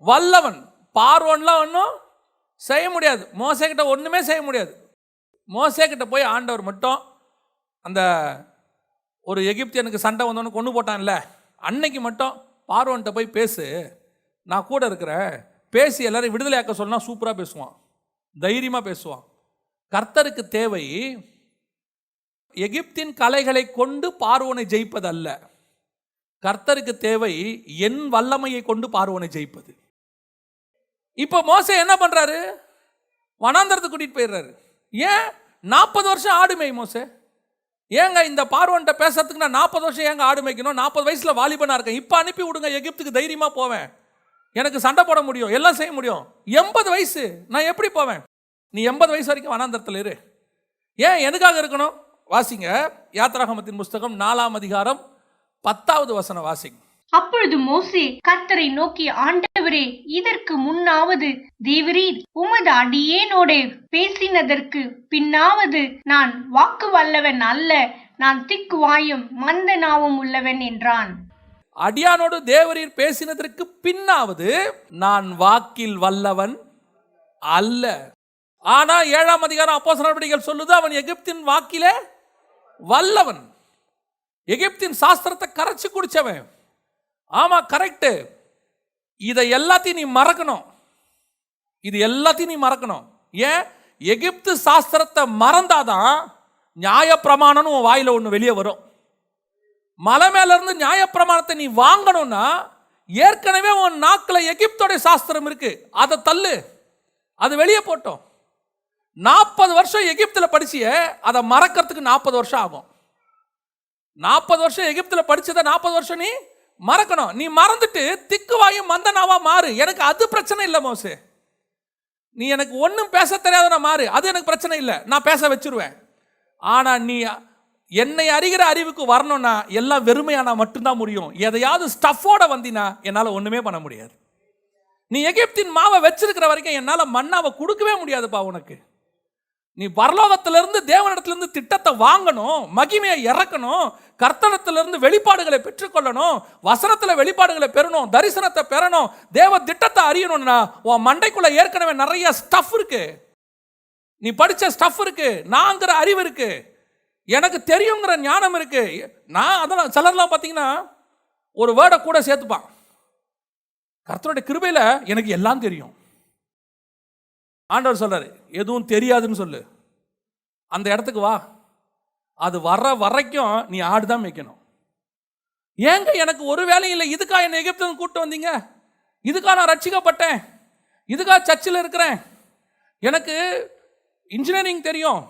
S1: வல்லவன். பார்வோன்லாம் ஒன்றும் செய்ய முடியாது. மோசே கிட்ட ஒன்றுமே செய்ய முடியாது. மோசே கிட்ட போய் ஆண்டவர் மட்டும் அந்த ஒரு எகிப்தியனுக்கு சண்டை வந்தோன்னு கொண்டு போட்டான்ல, அன்னைக்கு மட்டும் பார்வோன்கிட்ட போய் பேசு, நான் கூட இருக்கிறேன், பேசி எல்லாரும் விடுதலையாக்க சொன்னா சூப்பராக பேசுவான், தைரியமாக பேசுவான். கர்த்தருக்கு தேவை எகிப்தின் கலைகளை கொண்டு பார்வோனை ஜெயிப்பது அல்ல. கர்த்தருக்கு தேவை என் வல்லமையை கொண்டு பார்வோனை ஜெயிப்பது. இப்போ மோசே என்ன பண்றாரு? வனாந்தரத்துக்கு கூட்டிட்டு போயிடுறாரு. ஏன்? 40 வருஷம் ஆடு மேய் மோசே. ஏங்க இந்த பார்வோன்ட்ட பேசுறதுக்கு நான் 40 வருஷம் ஏங்க ஆடு மேய்க்கணும்? 40 வயசுல வாலிபனா இருக்கேன், இப்போ அனுப்பி விடுங்க, எகிப்துக்கு தைரியமா போவேன், எனக்கு சண்டை போட முடியும், எல்லாம் செய்ய முடியும். 80 வயசு நான் எப்படி போவேன்? நீ 80 வயசு வரைக்கும் வனாந்தரத்தில் இரு. ஏன்? எதுக்காக இருக்கணும்? வாசிங்க யாத்திராகமத்தின் புஸ்தகம் 4:10 வசனம் வாசிங்க.
S2: அப்பொழுது மோசே கர்த்தரை நோக்கி, ஆண்டவரே, இதற்கு முன்னாவது தேவரீர் உமது அடியேனோடே பேசினதற்கு பின்னாவது நான் வாக்கு வல்லவன் அல்ல, நான் திக்கு வாயும் மந்த நாவும் உள்ளவன் என்றான்.
S1: அடியானோடு தேவரீர் பேசினதற்கு பின்னாவது நான் வாக்கில் வல்லவன் அல்ல. ஆனா 7ஆம் அதிகாரம் அப்போஸ்தலர் நடபடிகள் சொல்லுது, அவன் எகிப்தின் வாக்கிலே வல்லவன், எகிப்தின் சாஸ்திரத்தை கரைச்சு குடிச்சவன். ஆமா, கரெக்ட். இதை எல்லாத்தையும் நீ மறக்கணும். இது எல்லாத்தையும் நீ மறக்கணும். ஏன்? எகிப்து சாஸ்திரத்தை மறந்தாதான் நியாயப்பிரமாணம் உன் வாயில ஒன்று வெளியே வரும். மலை மேல இருந்து நியாயப்பிரமாணத்தை நீ வாங்கணும்னா ஏற்கனவே உன் நாக்கில் எகிப்தோடைய சாஸ்திரம் இருக்கு, அதை தள்ளு, அது வெளியே போட்டோம். 40 வருஷம் எகிப்தில் படிச்சிய அதை மறக்கிறதுக்கு 40 வருஷம் ஆகும். 40 வருஷம் எகிப்தில் படிச்சதை 40 வருஷம் நீ மறக்கணும். நீ மறந்துட்டு திக்குவாயும் மந்தனாவா மாறு. எனக்கு அது பிரச்சனை இல்லை மோசே. நீ எனக்கு ஒன்றும் பேச தெரியாத மாறு, அது எனக்கு பிரச்சனை இல்லை, நான் பேச வச்சிருவேன். ஆனால் நீ என்னை அறிகிற அறிவுக்கு வரணும்னா எல்லாம் வெறுமையானா மட்டும்தான் முடியும். எதையாவது ஸ்டஃபோட வந்தினா என்னால் ஒன்றுமே பண்ண முடியாது. நீ எகிப்தின் மாவை வச்சிருக்கிற வரைக்கும் என்னால் மன்னாவை கொடுக்கவே முடியாதுப்பா உனக்கு. நீ பரலோகத்திலிருந்து தேவனிடத்திலிருந்து திட்டத்தை வாங்கணும், மகிமையை இறக்கணும், கர்த்தனத்திலிருந்து வெளிப்பாடுகளை பெற்றுக்கொள்ளணும், வசனத்தில் வெளிப்பாடுகளை பெறணும், தரிசனத்தை பெறணும், தேவ திட்டத்தை அறியணும்னா உன் மண்டைக்குள்ள ஏற்கனவே நிறைய ஸ்டஃப் இருக்கு. நீ படித்த ஸ்டஃப் இருக்கு, நான்கிற அறிவு இருக்கு, எனக்கு தெரியுங்கிற ஞானம் இருக்கு. நான் அதெல்லாம் சிலர்லாம் பார்த்தீங்கன்னா ஒரு வேர்டை கூட சேர்த்துப்பான். கர்த்தருடைய கிருபையில எனக்கு எல்லாம் தெரியும். ஆண்டவர் சொல்றாரு எதுவும் தெரியாதுன்னு சொல்லு, அந்த இடத்துக்கு வா. அது வர்ற வரைக்கும் நீ ஆடுதான் மேய்க்கணும். ஏங்க எனக்கு ஒரு வேலையும் இல்லை, இதுக்கா என்னை எகிப்திலிருந்து கூப்பிட்டு வந்தீங்க, இதுக்கா நான் ரட்சிக்கப்பட்டேன், இதுக்கா சர்ச்சில் இருக்கிறேன், எனக்கு இன்ஜினியரிங் தெரியும்,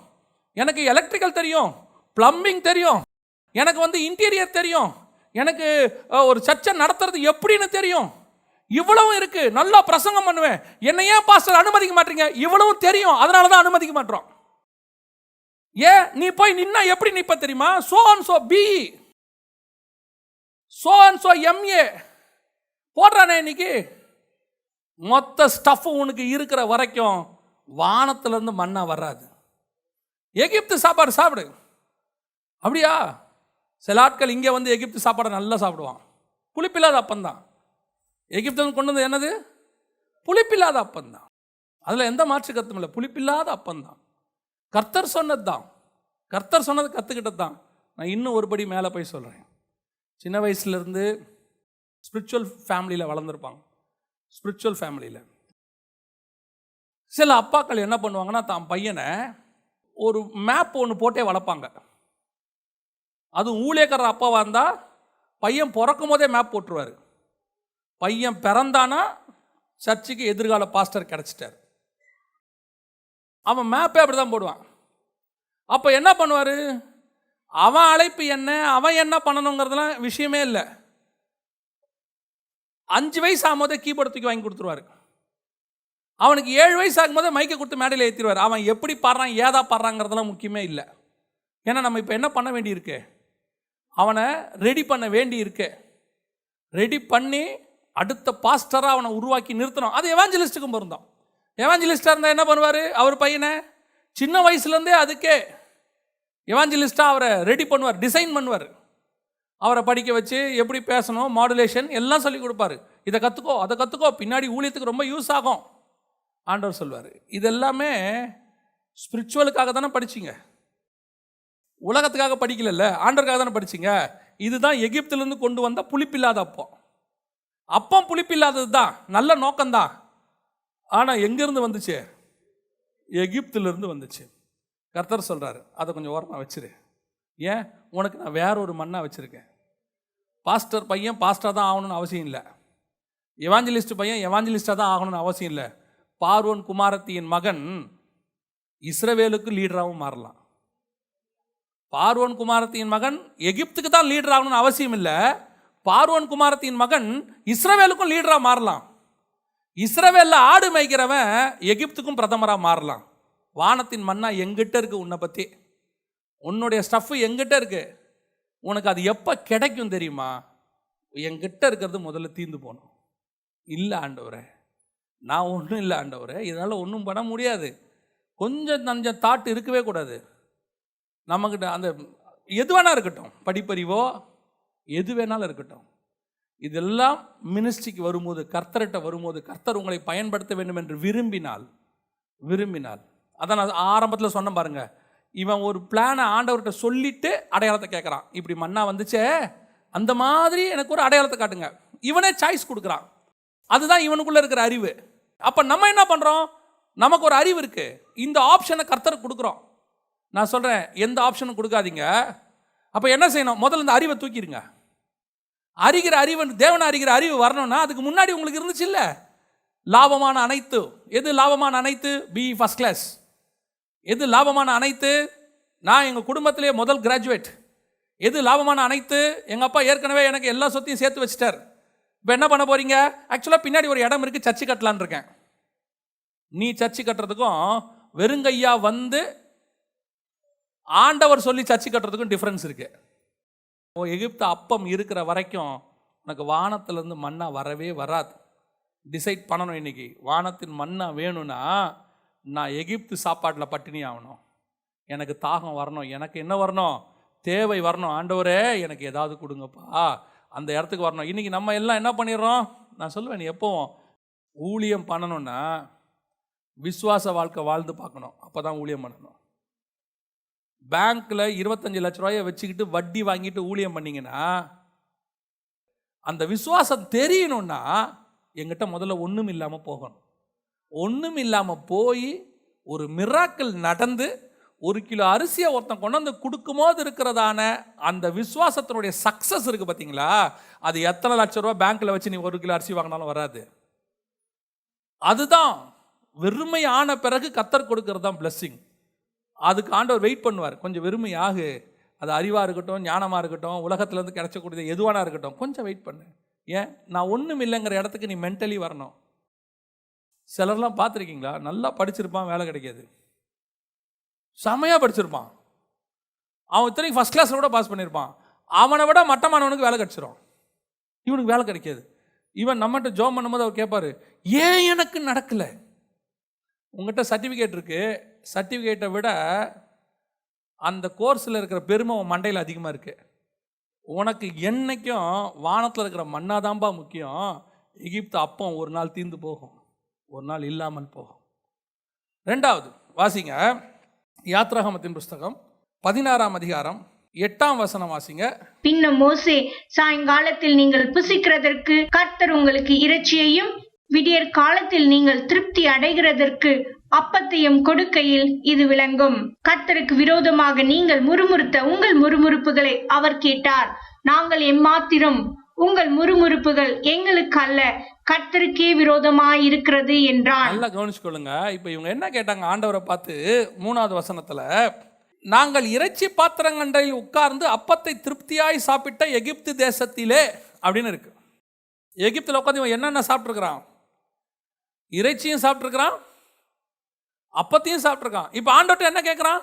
S1: எனக்கு எலக்ட்ரிக்கல் தெரியும், பிளம்பிங் தெரியும், எனக்கு இன்டீரியர் தெரியும், எனக்கு ஒரு சர்ச்சை நடத்துறது எப்படின்னு தெரியும், இவ்வளவும் இருக்கு, நல்லா பிரசங்கம் பண்ணுவேன், என்னை ஏன் பாஸ்டர் அனுமதிக்க மாட்டீங்க? இவ்வளவும் தெரியும், அதனால தான் அனுமதிக்க மாட்டோம். ஏன் நீ போய் நின்னா எப்படி நிப்ப தெரியுமா? So and so B, so and so MA போடுறானே இன்னைக்கு. மொத்த ஸ்டஃப் உனக்கு இருக்கிற வரைக்கும் வானத்திலிருந்து மண்ணா வராது. எகிப்து சாப்பாடு சாப்பிடு. அப்படியா? சில ஆட்கள் இங்கே எகிப்து சாப்பாடை நல்லா சாப்பிடுவான். புளிப்பில்லாத அப்பந்தான். எகிப்து கொண்டு வந்து என்னது? புளிப்பில்லாத அப்பந்தான். அதில் எந்த மாற்று கருத்தும் இல்லை, புளிப்பில்லாத அப்பந்தான். கர்த்தர் சொன்னது தான், கர்த்தர் சொன்னது கற்றுக்கிட்டது தான். நான் இன்னும் ஒருபடி மேலே போய் சொல்கிறேன். சின்ன வயசுலேருந்து ஸ்பிரிச்சுவல் ஃபேமிலியில் வளர்ந்துருப்பாங்க. ஸ்பிரிச்சுவல் ஃபேமிலியில் சில அப்பாக்கள் என்ன பண்ணுவாங்கன்னா, தான் பையனை ஒரு மேப் ஒன்று போட்டே வளர்ப்பாங்க. அதுவும் ஊழியக்காரர் அப்பாவாக இருந்தால் பையன் பிறக்கும் போதே மேப் போட்டுருவார். பையன் பிறந்தானா சர்ச்சுக்கு எதிர்கால பாஸ்டர் கிடச்சிட்டார். அவன் மேப்பே அப்படி தான் போடுவான். அப்போ என்ன பண்ணுவார்? அவன் அழைப்பு என்ன, அவன் என்ன பண்ணணுங்கிறதுலாம் விஷயமே இல்லை. 5 வயசு ஆகும்போதே கீபோர்டு தூக்கி வாங்கி கொடுத்துருவாரு. அவனுக்கு 7 வயசு ஆகும்போதே மைக்கை கொடுத்து மேடையில் ஏற்றிடுவார். அவன் எப்படி பாடுறான், ஏதா பாடுறாங்கிறதுலாம் முக்கியமே இல்லை. ஏன்னா நம்ம இப்போ என்ன பண்ண வேண்டியிருக்கு? அவனை ரெடி பண்ண வேண்டி இருக்கு. ரெடி பண்ணி அடுத்த பாஸ்டராக அவனை உருவாக்கி நிறுத்தணும். அது எவாஞ்சலிஸ்ட்டுக்கும் பொருந்தோம். எவாஞ்சலிஸ்டாக இருந்தால் என்ன பண்ணுவார்? அவர் பையனை சின்ன வயசுலேருந்தே அதுக்கே எவாஞ்சலிஸ்டாக அவரை ரெடி பண்ணுவார், டிசைன் பண்ணுவார். அவரை படிக்க வச்சு எப்படி பேசணும், மாடுலேஷன் எல்லாம் சொல்லி கொடுப்பாரு. இதை கற்றுக்கோ, அதை கற்றுக்கோ, பின்னாடி ஊழியத்துக்கு ரொம்ப யூஸ் ஆகும் ஆண்டவர் சொல்வார். இதெல்லாமே ஸ்பிரிச்சுவலுக்காக தானே படிச்சிங்க, உலகத்துக்காக படிக்கல, ஆண்டவருக்காக தானே படிச்சிங்க. இதுதான் எகிப்திலிருந்து கொண்டு வந்த புளிப்பில்லாத அப்பம் புளிப்பில்லாதது தான், நல்ல நோக்கம்தான். ஆனால் எங்கேருந்து வந்துச்சு? எகிப்திலிருந்து வந்துச்சு. கர்த்தர் சொல்கிறாரு அதை கொஞ்சம் ஓரமாக வச்சிரு. ஏன்? உனக்கு நான் வேற ஒரு மண்ணா வச்சுருக்கேன். பாஸ்டர் பையன் பாஸ்டர் தான் ஆகணும்னு அவசியம் இல்லை. எவாஞ்சலிஸ்ட் பையன் எவாஞ்சலிஸ்டாக தான் ஆகணும்னு அவசியம் இல்லை. பார்வோன் குமாரத்தியின் மகன் இஸ்ரவேலுக்கு லீடராகவும் மாறலாம். பார்வோன் குமாரத்தின் மகன் எகிப்துக்கு தான் லீடர் ஆகணும்னு அவசியம் இல்லை. பார்வோன் குமாரத்தின் மகன் இஸ்ரவேலுக்கும் லீடராக மாறலாம். இஸ்ரவேலில் ஆடு மேய்க்கிறவன் எகிப்துக்கும் பிரதமராக மாறலாம். வானத்தின் மண்ணா எங்கிட்ட இருக்கு, உன்னை பற்றி உன்னுடைய ஸ்டஃப்பு எங்கிட்ட இருக்கு. உனக்கு அது எப்போ கிடைக்கும் தெரியுமா? என்கிட்ட இருக்கிறது முதல்ல தீர்ந்து போகணும். இல்லை ஆண்டவரே, நான் ஒன்றும் இல்லை ஆண்டவரே, இதனால் ஒன்றும் பண்ண முடியாது. கொஞ்சம் நஞ்சம் தாட்டு இருக்கவே கூடாது நம்மக்கிட்ட. அந்த எது வேணா இருக்கட்டும், படிப்பறிவோ எது வேணாலும் இருக்கட்டும், இதெல்லாம் மினிஸ்ட்ரிக்கு வரும்போது, கர்த்தர்கிட்ட வரும்போது, கர்த்தர் உங்களை பயன்படுத்த வேண்டும் என்று விரும்பினால் அதான் நான் ஆரம்பத்தில் சொன்ன பாருங்க, இவன் ஒரு பிளானை ஆண்டவர்கிட்ட சொல்லிட்டு அடையாளத்தை கேட்குறான். இப்படி மண்ணா வந்துச்சே, அந்த மாதிரி எனக்கு ஒரு அடையாளத்தை காட்டுங்க. இவனே சாய்ஸ் கொடுக்குறான். அதுதான் இவனுக்குள்ளே இருக்கிற அறிவு. அப்போ நம்ம என்ன பண்ணுறோம்? நமக்கு ஒரு அறிவு இருக்குது, இந்த ஆப்ஷனை கர்த்தருக்கு கொடுக்குறோம். நான் சொல்கிறேன், எந்த ஆப்ஷனும் கொடுக்காதீங்க. அப்போ என்ன செய்யணும்? முதல்ல இந்த அறிவை தூக்கிடுங்க. அறிகிற அறிவு, தேவனை அறிகிற அறிவு வரணும்னா அதுக்கு முன்னாடி உங்களுக்கு இருந்துச்சு இல்லை, லாபமான அனைத்து. எது லாபமான அனைத்து? Be first class. எது லாபமான அனைத்து? நான் எங்கள் குடும்பத்திலே முதல் கிராஜுவேட், எது லாபமான அனைத்து? எங்கள் அப்பா ஏற்கனவே எனக்கு எல்லா சொத்தையும் சேர்த்து வச்சிட்டார். இப்போ என்ன பண்ண போறீங்க? ஆக்சுவலாக பின்னாடி ஒரு இடம் இருக்குது, சர்ச்சு கட்டலான் இருக்கேன். நீ சர்ச்சு கட்டுறதுக்கும் வெறுங்கையா வந்து ஆண்டவர் சொல்லி சர்ச்சு கட்டுறதுக்கும் டிஃப்ரென்ஸ் இருக்கு. எகிப்து அப்பம் இருக்கிற வரைக்கும் உனக்கு வானத்திலேருந்து மண்ணா வரவே வராது. டிசைட் பண்ணணும் இன்னைக்கு. வானத்தின் மண்ணா வேணும்னா நான் எகிப்து சாப்பாட்டில் பட்டினி ஆகணும். எனக்கு தாகம் வரணும், எனக்கு என்ன வரணும்? தேவை வரணும். ஆண்டவரே எனக்கு ஏதாவது கொடுங்கப்பா, அந்த இடத்துக்கு வரணும். இன்றைக்கி நம்ம எல்லாம் என்ன பண்ணிடுறோம்? நான் சொல்லுவேன், நீ எப்போவும் ஊழியம் பண்ணணும்னா விசுவாச வாழ்க்கை வாழ்ந்து பார்க்கணும். அப்போ தான் ஊழியம் பண்ணணும். பேங்க்கில் 25 லட்ச ரூபாயை வச்சுக்கிட்டு வட்டி வாங்கிட்டு ஊழியம் பண்ணிங்கன்னா அந்த விசுவாசம் தெரியணும்னா எங்கிட்ட முதல்ல ஒன்றும் இல்லாமல் போகணும். ஒன்றும் இல்லாமல் போய் ஒரு மிராக்கிள் நடந்து 1 கிலோ அரிசியை ஒருத்தன் கொண்டு வந்து கொடுக்கும்போது இருக்கிறதான அந்த விசுவாசத்தினுடைய சக்ஸஸ் இருக்குது பார்த்தீங்களா? அது எத்தனை லட்ச ரூபா பேங்க்கில் வச்சு நீ 1 கிலோ அரிசி வாங்கினாலும் வராது. அதுதான் வெறுமையான பிறகு கர்த்தர் கொடுக்கறது தான் பிளெஸ்ஸிங். அதுக்கு ஆண்டவர் வெயிட் பண்ணுவார். கொஞ்சம் வெறுமையாகு, அது அறிவாக இருக்கட்டும், ஞானமாக இருக்கட்டும், உலகத்துலேருந்து கிடைச்சக்கூடியது எதுவானா இருக்கட்டும், கொஞ்சம் வெயிட் பண்ணு. ஏன்? நான் ஒன்றும் இல்லைங்கிற இடத்துக்கு நீ மென்டலி வரணும். சிலர்லாம் பார்த்துருக்கீங்களா? நல்லா படிச்சிருப்பான், வேலை கிடைக்காது. செமையாக படிச்சிருப்பான், அவன் இத்தனைக்கு ஃபஸ்ட் கிளாஸில் கூட பாஸ் பண்ணியிருப்பான். அவனை விட மட்டமானவனுக்கு வேலை கிடைச்சிரும், இவனுக்கு வேலை கிடைக்காது. இவன் நம்மகிட்ட ஜோம் பண்ணும்போது அவர் கேட்பார், ஏன் எனக்கு நடக்கலை? உங்கள்கிட்ட சர்டிஃபிகேட் இருக்குது, சர்டிஃபிகேட்டை விட அந்த கோர்ஸில் இருக்கிற பெருமை உன் மண்டையில் அதிகமாக இருக்குது. உனக்கு என்னைக்கும் வானத்தில் இருக்கிற மண்ணாதான்பா முக்கியம். எகிப்து அப்பம் ஒரு நாள் தீர்ந்து போகும், ஒரு நாள் இல்லாமல் போகும். 2வது வாசிங்க, யாத்ராகமத்தின் புஸ்தகம் 16ஆம் அதிகாரம் 8ஆம் வசனம் வாசிங்க.
S2: பின்னும் மோசே, சாயங்காலத்தில் நீங்கள் புசிக்கிறதற்கு கர்த்தர் உங்களுக்கு இறைச்சியையும் விடியற் காலத்தில் நீங்கள் திருப்தி அடைகிறதற்கு அப்பத்தையும் கொடுக்கையில் இது விளங்கும். கர்த்தருக்கு விரோதமாக நீங்கள் முறுமுறுத்த உங்கள் முறுமுறுப்புகளை அவர் கேட்டார். நாங்கள் எம்மாத்திரம்? உங்கள் முறுமுறுப்புகள் எங்களுக்கு அல்ல, கர்த்தருக்கே விரோதமாயிருக்கிறது என்றான்.
S1: நல்லா கவனிச்சுக்கொள்ளுங்க. இப்போ இவங்க என்ன கேட்டாங்க ஆண்டவரை பார்த்து? 3வது வசனத்துல, நாங்கள் இறைச்சி பாத்திரங்கண்டையில் உட்கார்ந்து அப்பத்தை திருப்தியாய் சாப்பிட்ட எகிப்து தேசத்திலே அப்படின்னு இருக்கு. எகிப்தில் உட்காந்து இவன் என்னென்ன சாப்பிட்ருக்கிறான்? இறைச்சியும் சாப்பிட்ருக்கிறான், அப்பத்தையும் சாப்பிட்ருக்கான். இப்போ ஆண்டவர்கிட்ட என்ன கேட்குறான்?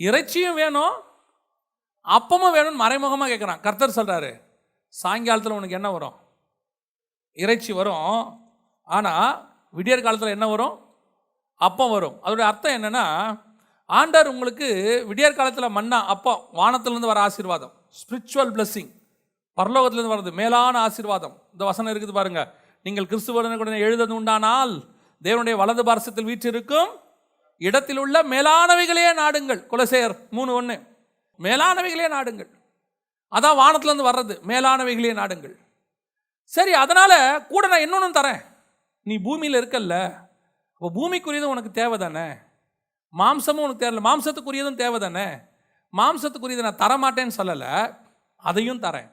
S1: இறைச்சியும் வேணும், அப்பமும் வேணும்னு மறைமுகமாக கேட்குறான். கர்த்தர் சொல்கிறாரு, சாயங்காலத்தில் உனக்கு என்ன வரும்? இறைச்சி வரும். ஆனால் விடியற் காலத்தில் என்ன வரும்? அப்பம் வரும். அதோடைய அர்த்தம் என்னென்னா, ஆண்டவர் உங்களுக்கு விடியற் காலத்தில் மன்னா அப்பம், வானத்திலேருந்து வர ஆசீர்வாதம், ஸ்பிரிச்சுவல் பிளெஸ்ஸிங், பரலோகத்திலேருந்து வர்றது மேலான ஆசீர்வாதம். இந்த வசனம் இருக்குது பாருங்க, நீங்கள் கிறிஸ்துவனுடன் எழுதது உண்டானால் தேவனுடைய வலது பாரசத்தில் வீற்றிருக்கும் இடத்தில் உள்ள மேலானவைகளே நாடுங்கள். கொலோசையர் 3:1. மேலானவைகளே நாடுங்கள். அதான் வானத்திலேருந்து வர்றது, மேலானவைகளே நாடுங்கள். சரி, அதனால கூட நான் இன்னொன்று தரேன். நீ பூமியில் இருக்கல்ல, அப்போ பூமிக்குரியதும் உனக்கு தேவை தானே, மாம்சமும் உனக்கு தேவையில்ல, மாம்சத்துக்குரியதும் தேவை தானே. மாம்சத்துக்குரியதை நான் தரமாட்டேன்னு சொல்லலை, அதையும் தரேன்.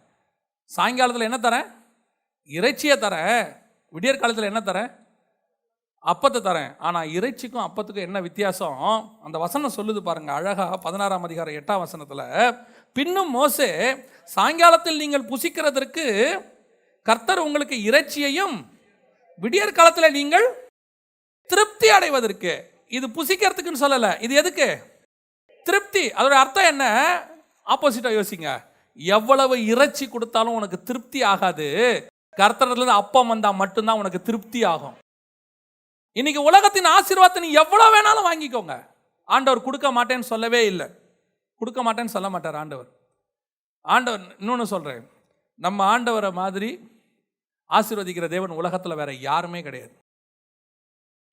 S1: சாயங்காலத்தில் என்ன தரேன்? இறைச்சியை தரேன். விடியற் காலத்தில் என்ன தரேன்? அப்பத்தை தரேன். ஆனால் இறைச்சிக்கும் அப்பத்துக்கும் என்ன வித்தியாசம்? அந்த வசனம் சொல்லுது பாருங்க அழகா. 16ஆம் அதிகாரம் 8ஆம் வசனத்தில், பின்னும் மோசே, சாயங்காலத்தில் நீங்கள் புசிக்கிறதற்கு கர்த்தர் உங்களுக்கு இறைச்சியையும் விடியற் காலத்தில் நீங்கள் திருப்தி அடைவதற்கு. இது புசிக்கிறதுக்குன்னு சொல்லலை, இது எதுக்கு? திருப்தி. அதோட அர்த்தம் என்ன? ஆப்போசிட்டா யோசிங்க. எவ்வளவு இறைச்சி கொடுத்தாலும் உனக்கு திருப்தி ஆகாது, கர்த்தரிலிருந்து அப்பம் வந்தா மட்டும்தான் உனக்கு திருப்தி ஆகும். இன்னைக்கு உலகத்தின் ஆசீர்வாதத்தை நீ எவ்வளவு வேணாலும் வாங்கிக்கோங்க, ஆண்டவர் கொடுக்க மாட்டேன்னு சொல்லவே இல்லை. கொடுக்க மாட்டேன்னு சொல்ல மாட்டார் ஆண்டவர். ஆண்டவர் இன்னொன்று சொல்றேன், நம்ம ஆண்டவரை மாதிரி ஆசீர்வதிக்கிற தேவன் உலகத்தில் வேற யாருமே கிடையாது.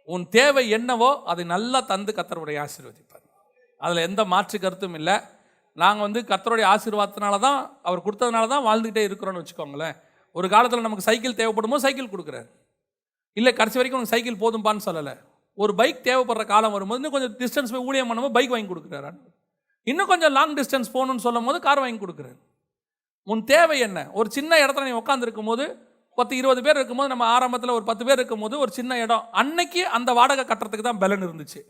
S1: உன் தேவை என்னவோ அதை நல்லா தந்து கர்த்தருடைய ஆசீர்வதிப்பார். அதில் எந்த மாற்று கருத்தும் இல்லை. நாங்கள் கர்த்தருடைய ஆசீர்வாதத்தினால தான், அவர் கொடுத்ததுனால தான் வாழ்ந்துகிட்டே இருக்கிறோன்னு வச்சுக்கோங்களேன். ஒரு காலத்தில் நமக்கு சைக்கிள் தேவைப்படும் போது சைக்கிள் கொடுக்குறாரு, இல்லை கடைசி வரைக்கும் உனக்கு சைக்கிள் போதும்பான்னு சொல்லலை. ஒரு பைக் தேவைப்படுற காலம் வரும்போது இன்னும் கொஞ்சம் டிஸ்டன்ஸ் போய் ஊழியம் பண்ணும்போது பைக் வாங்கி கொடுக்குறாரு. இன்னும் கொஞ்சம் லாங் டிஸ்டன்ஸ் போகணும்னு சொல்லும் போது கார் வாங்கி கொடுக்குறாரு. உன் தேவை என்ன? ஒரு சின்ன இடத்துல நீ உட்காந்துருக்கும் போது 10-20 பேர் இருக்கும்போது, நம்ம ஆரம்பத்தில் ஒரு 10 பேர் இருக்கும்போது ஒரு சின்ன இடம், அன்னைக்கு அந்த வாடகை கட்டுறதுக்கு தான் பலன் இருந்துச்சு.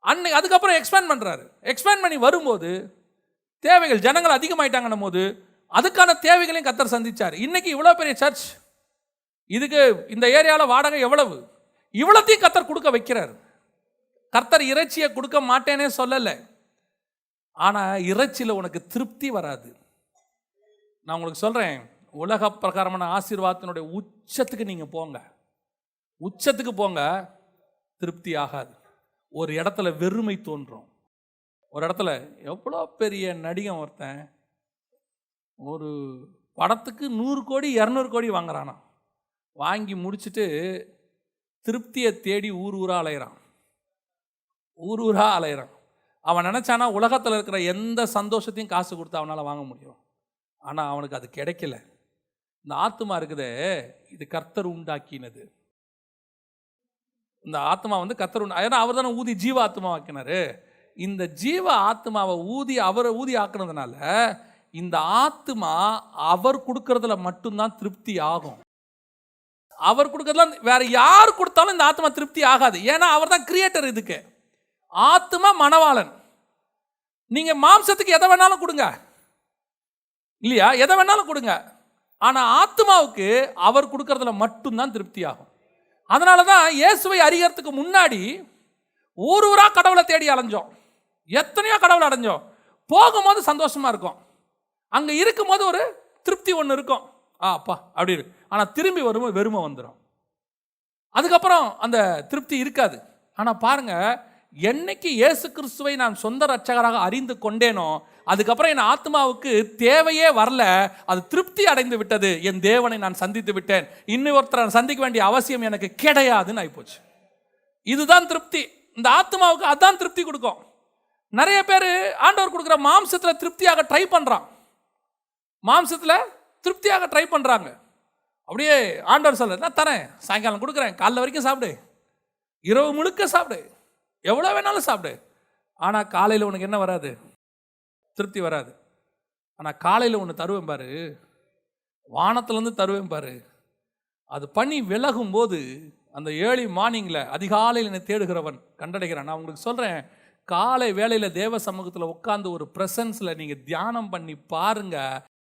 S1: அன்னைக்கு அதுக்கப்புறம் எக்ஸ்பேண்ட் பண்ணுறாரு. எக்ஸ்பேண்ட் பண்ணி வரும்போது தேவைகள், ஜனங்கள் அதிகமாயிட்டாங்கன்னும் போது அதுக்கான தேவைகளையும் கர்த்தர் சந்திச்சார். இன்னைக்கு இவ்வளோ பெரிய சர்ச், இதுக்கு இந்த ஏரியாவில் வாடகை எவ்வளவு, இவ்வளோத்தையும் கர்த்தர் கொடுக்க வைக்கிறார். கர்த்தர் இறைச்சியை கொடுக்க மாட்டேனே சொல்லலை, ஆனால் இறைச்சியில் உனக்கு திருப்தி வராது. நான் உங்களுக்கு சொல்கிறேன், உலக பிரகாரமான ஆசீர்வாதத்தினுடைய உச்சத்துக்கு நீங்கள் போங்க, உச்சத்துக்கு போங்க, திருப்தி ஆகாது. ஒரு இடத்துல வெறுமை தோன்றும். ஒரு இடத்துல எவ்வளோ பெரிய நடிகன் ஒருத்தன் ஒரு படத்துக்கு 100 கோடி 200 கோடி வாங்குறானா, வாங்கி முடிச்சுட்டு திருப்தியை தேடி ஊர் ஊராக அலையிறான், ஊர் ஊராக அலையிறான். அவன் நினச்சானா உலகத்தில் இருக்கிற எந்த சந்தோஷத்தையும் காசு கொடுத்து அவனால் வாங்க முடியும். ஆனால் அவனுக்கு அது கிடைக்கல. இந்த ஆத்மா இருக்குதே, இது கர்த்தர் உண்டாக்கினது. இந்த ஆத்மா வந்து கர்த்தர் ஏன்னா அவர் தானே ஊதி ஜீவ ஆத்மா ஆக்கினாரு. இந்த ஜீவ ஆத்மாவை அவரை ஊதி ஆக்குனதுனால இந்த ஆத்மா அவர் கொடுக்கறதுல மட்டும்தான் திருப்தி ஆகும். அவர் கொடுக்கறதுல வேற யார் கொடுத்தாலும் இந்த ஆத்மா திருப்தி ஆகாது. ஏன்னா அவர் தான் கிரியேட்டர். இதுக்கு ஆத்மா மணவாளன். நீங்க மாம்சத்துக்கு எதை வேணாலும் கொடுங்க இல்லையா, எதை வேணாலும் கொடுங்க, ஆனா ஆத்மாவுக்கு அவர் கொடுக்கறதுல மட்டும்தான் திருப்தி ஆகும். அதனால தான் இயேசுவை அறியறதுக்கு முன்னாடி ஊர் ஊரா கடவுளை தேடி அலைஞ்சோம், எத்தனையோ கடவுளை அடைஞ்சோம். போகும்போது சந்தோஷமா இருக்கும், அங்க இருக்கும்போது ஒரு திருப்தி ஒன்று இருக்கும், அப்பா அப்படி இருக்கு. ஆனால் திரும்பி வரும்போது வெறுமை வந்துடும், அதுக்கப்புறம் அந்த திருப்தி இருக்காது. ஆனால் பாருங்க, என்னைக்கு இயேசு கிறிஸ்துவை நான் சொந்த ரட்சகராக அறிந்து கொண்டேனோ அதுக்கப்புறம் என் ஆத்மாவுக்கு தேவையே வரல, அது திருப்தி அடைந்து விட்டது. என் தேவனை நான் சந்தித்து விட்டேன், இன்னொருத்தரை சந்திக்க வேண்டிய அவசியம் எனக்கு கிடையாதுன்னு ஆயிப்போச்சு. இதுதான் திருப்தி. இந்த ஆத்மாவுக்கு அதான் திருப்தி கொடுக்கும். நிறைய பேர் ஆண்டவர் கொடுக்குற மாம்சத்தில் திருப்தியாக ட்ரை பண்ணுறான், மாம்சத்தில் திருப்தியாக ட்ரை பண்ணுறாங்க. அப்படியே ஆண்டவர் சொல்ல, நான் தரேன், சாயங்காலம் கொடுக்குறேன், காலைல வரைக்கும் சாப்பிடு, இரவு முழுக்க சாப்பிடு, எவ்வளோ வேணாலும் சாப்பிடு. ஆனால் காலையில் உனக்கு என்ன வராது, திருப்தி வராது. ஆனால் காலையில் ஒன்று தருவேன் பாரு, வானத்துலேருந்து தருவேன் பாரு, அது பனி விலகும் போது அந்த ஏர்லி மார்னிங்கில் அதிகாலையில் என்னை தேடுகிறவன் கண்டடைகிறான். நான் உங்களுக்கு சொல்கிறேன், காலை வேளையில் தேவ சமூகத்தில் உட்காந்து ஒரு ப்ரெசன்ஸில் நீங்கள் தியானம் பண்ணி பாருங்க,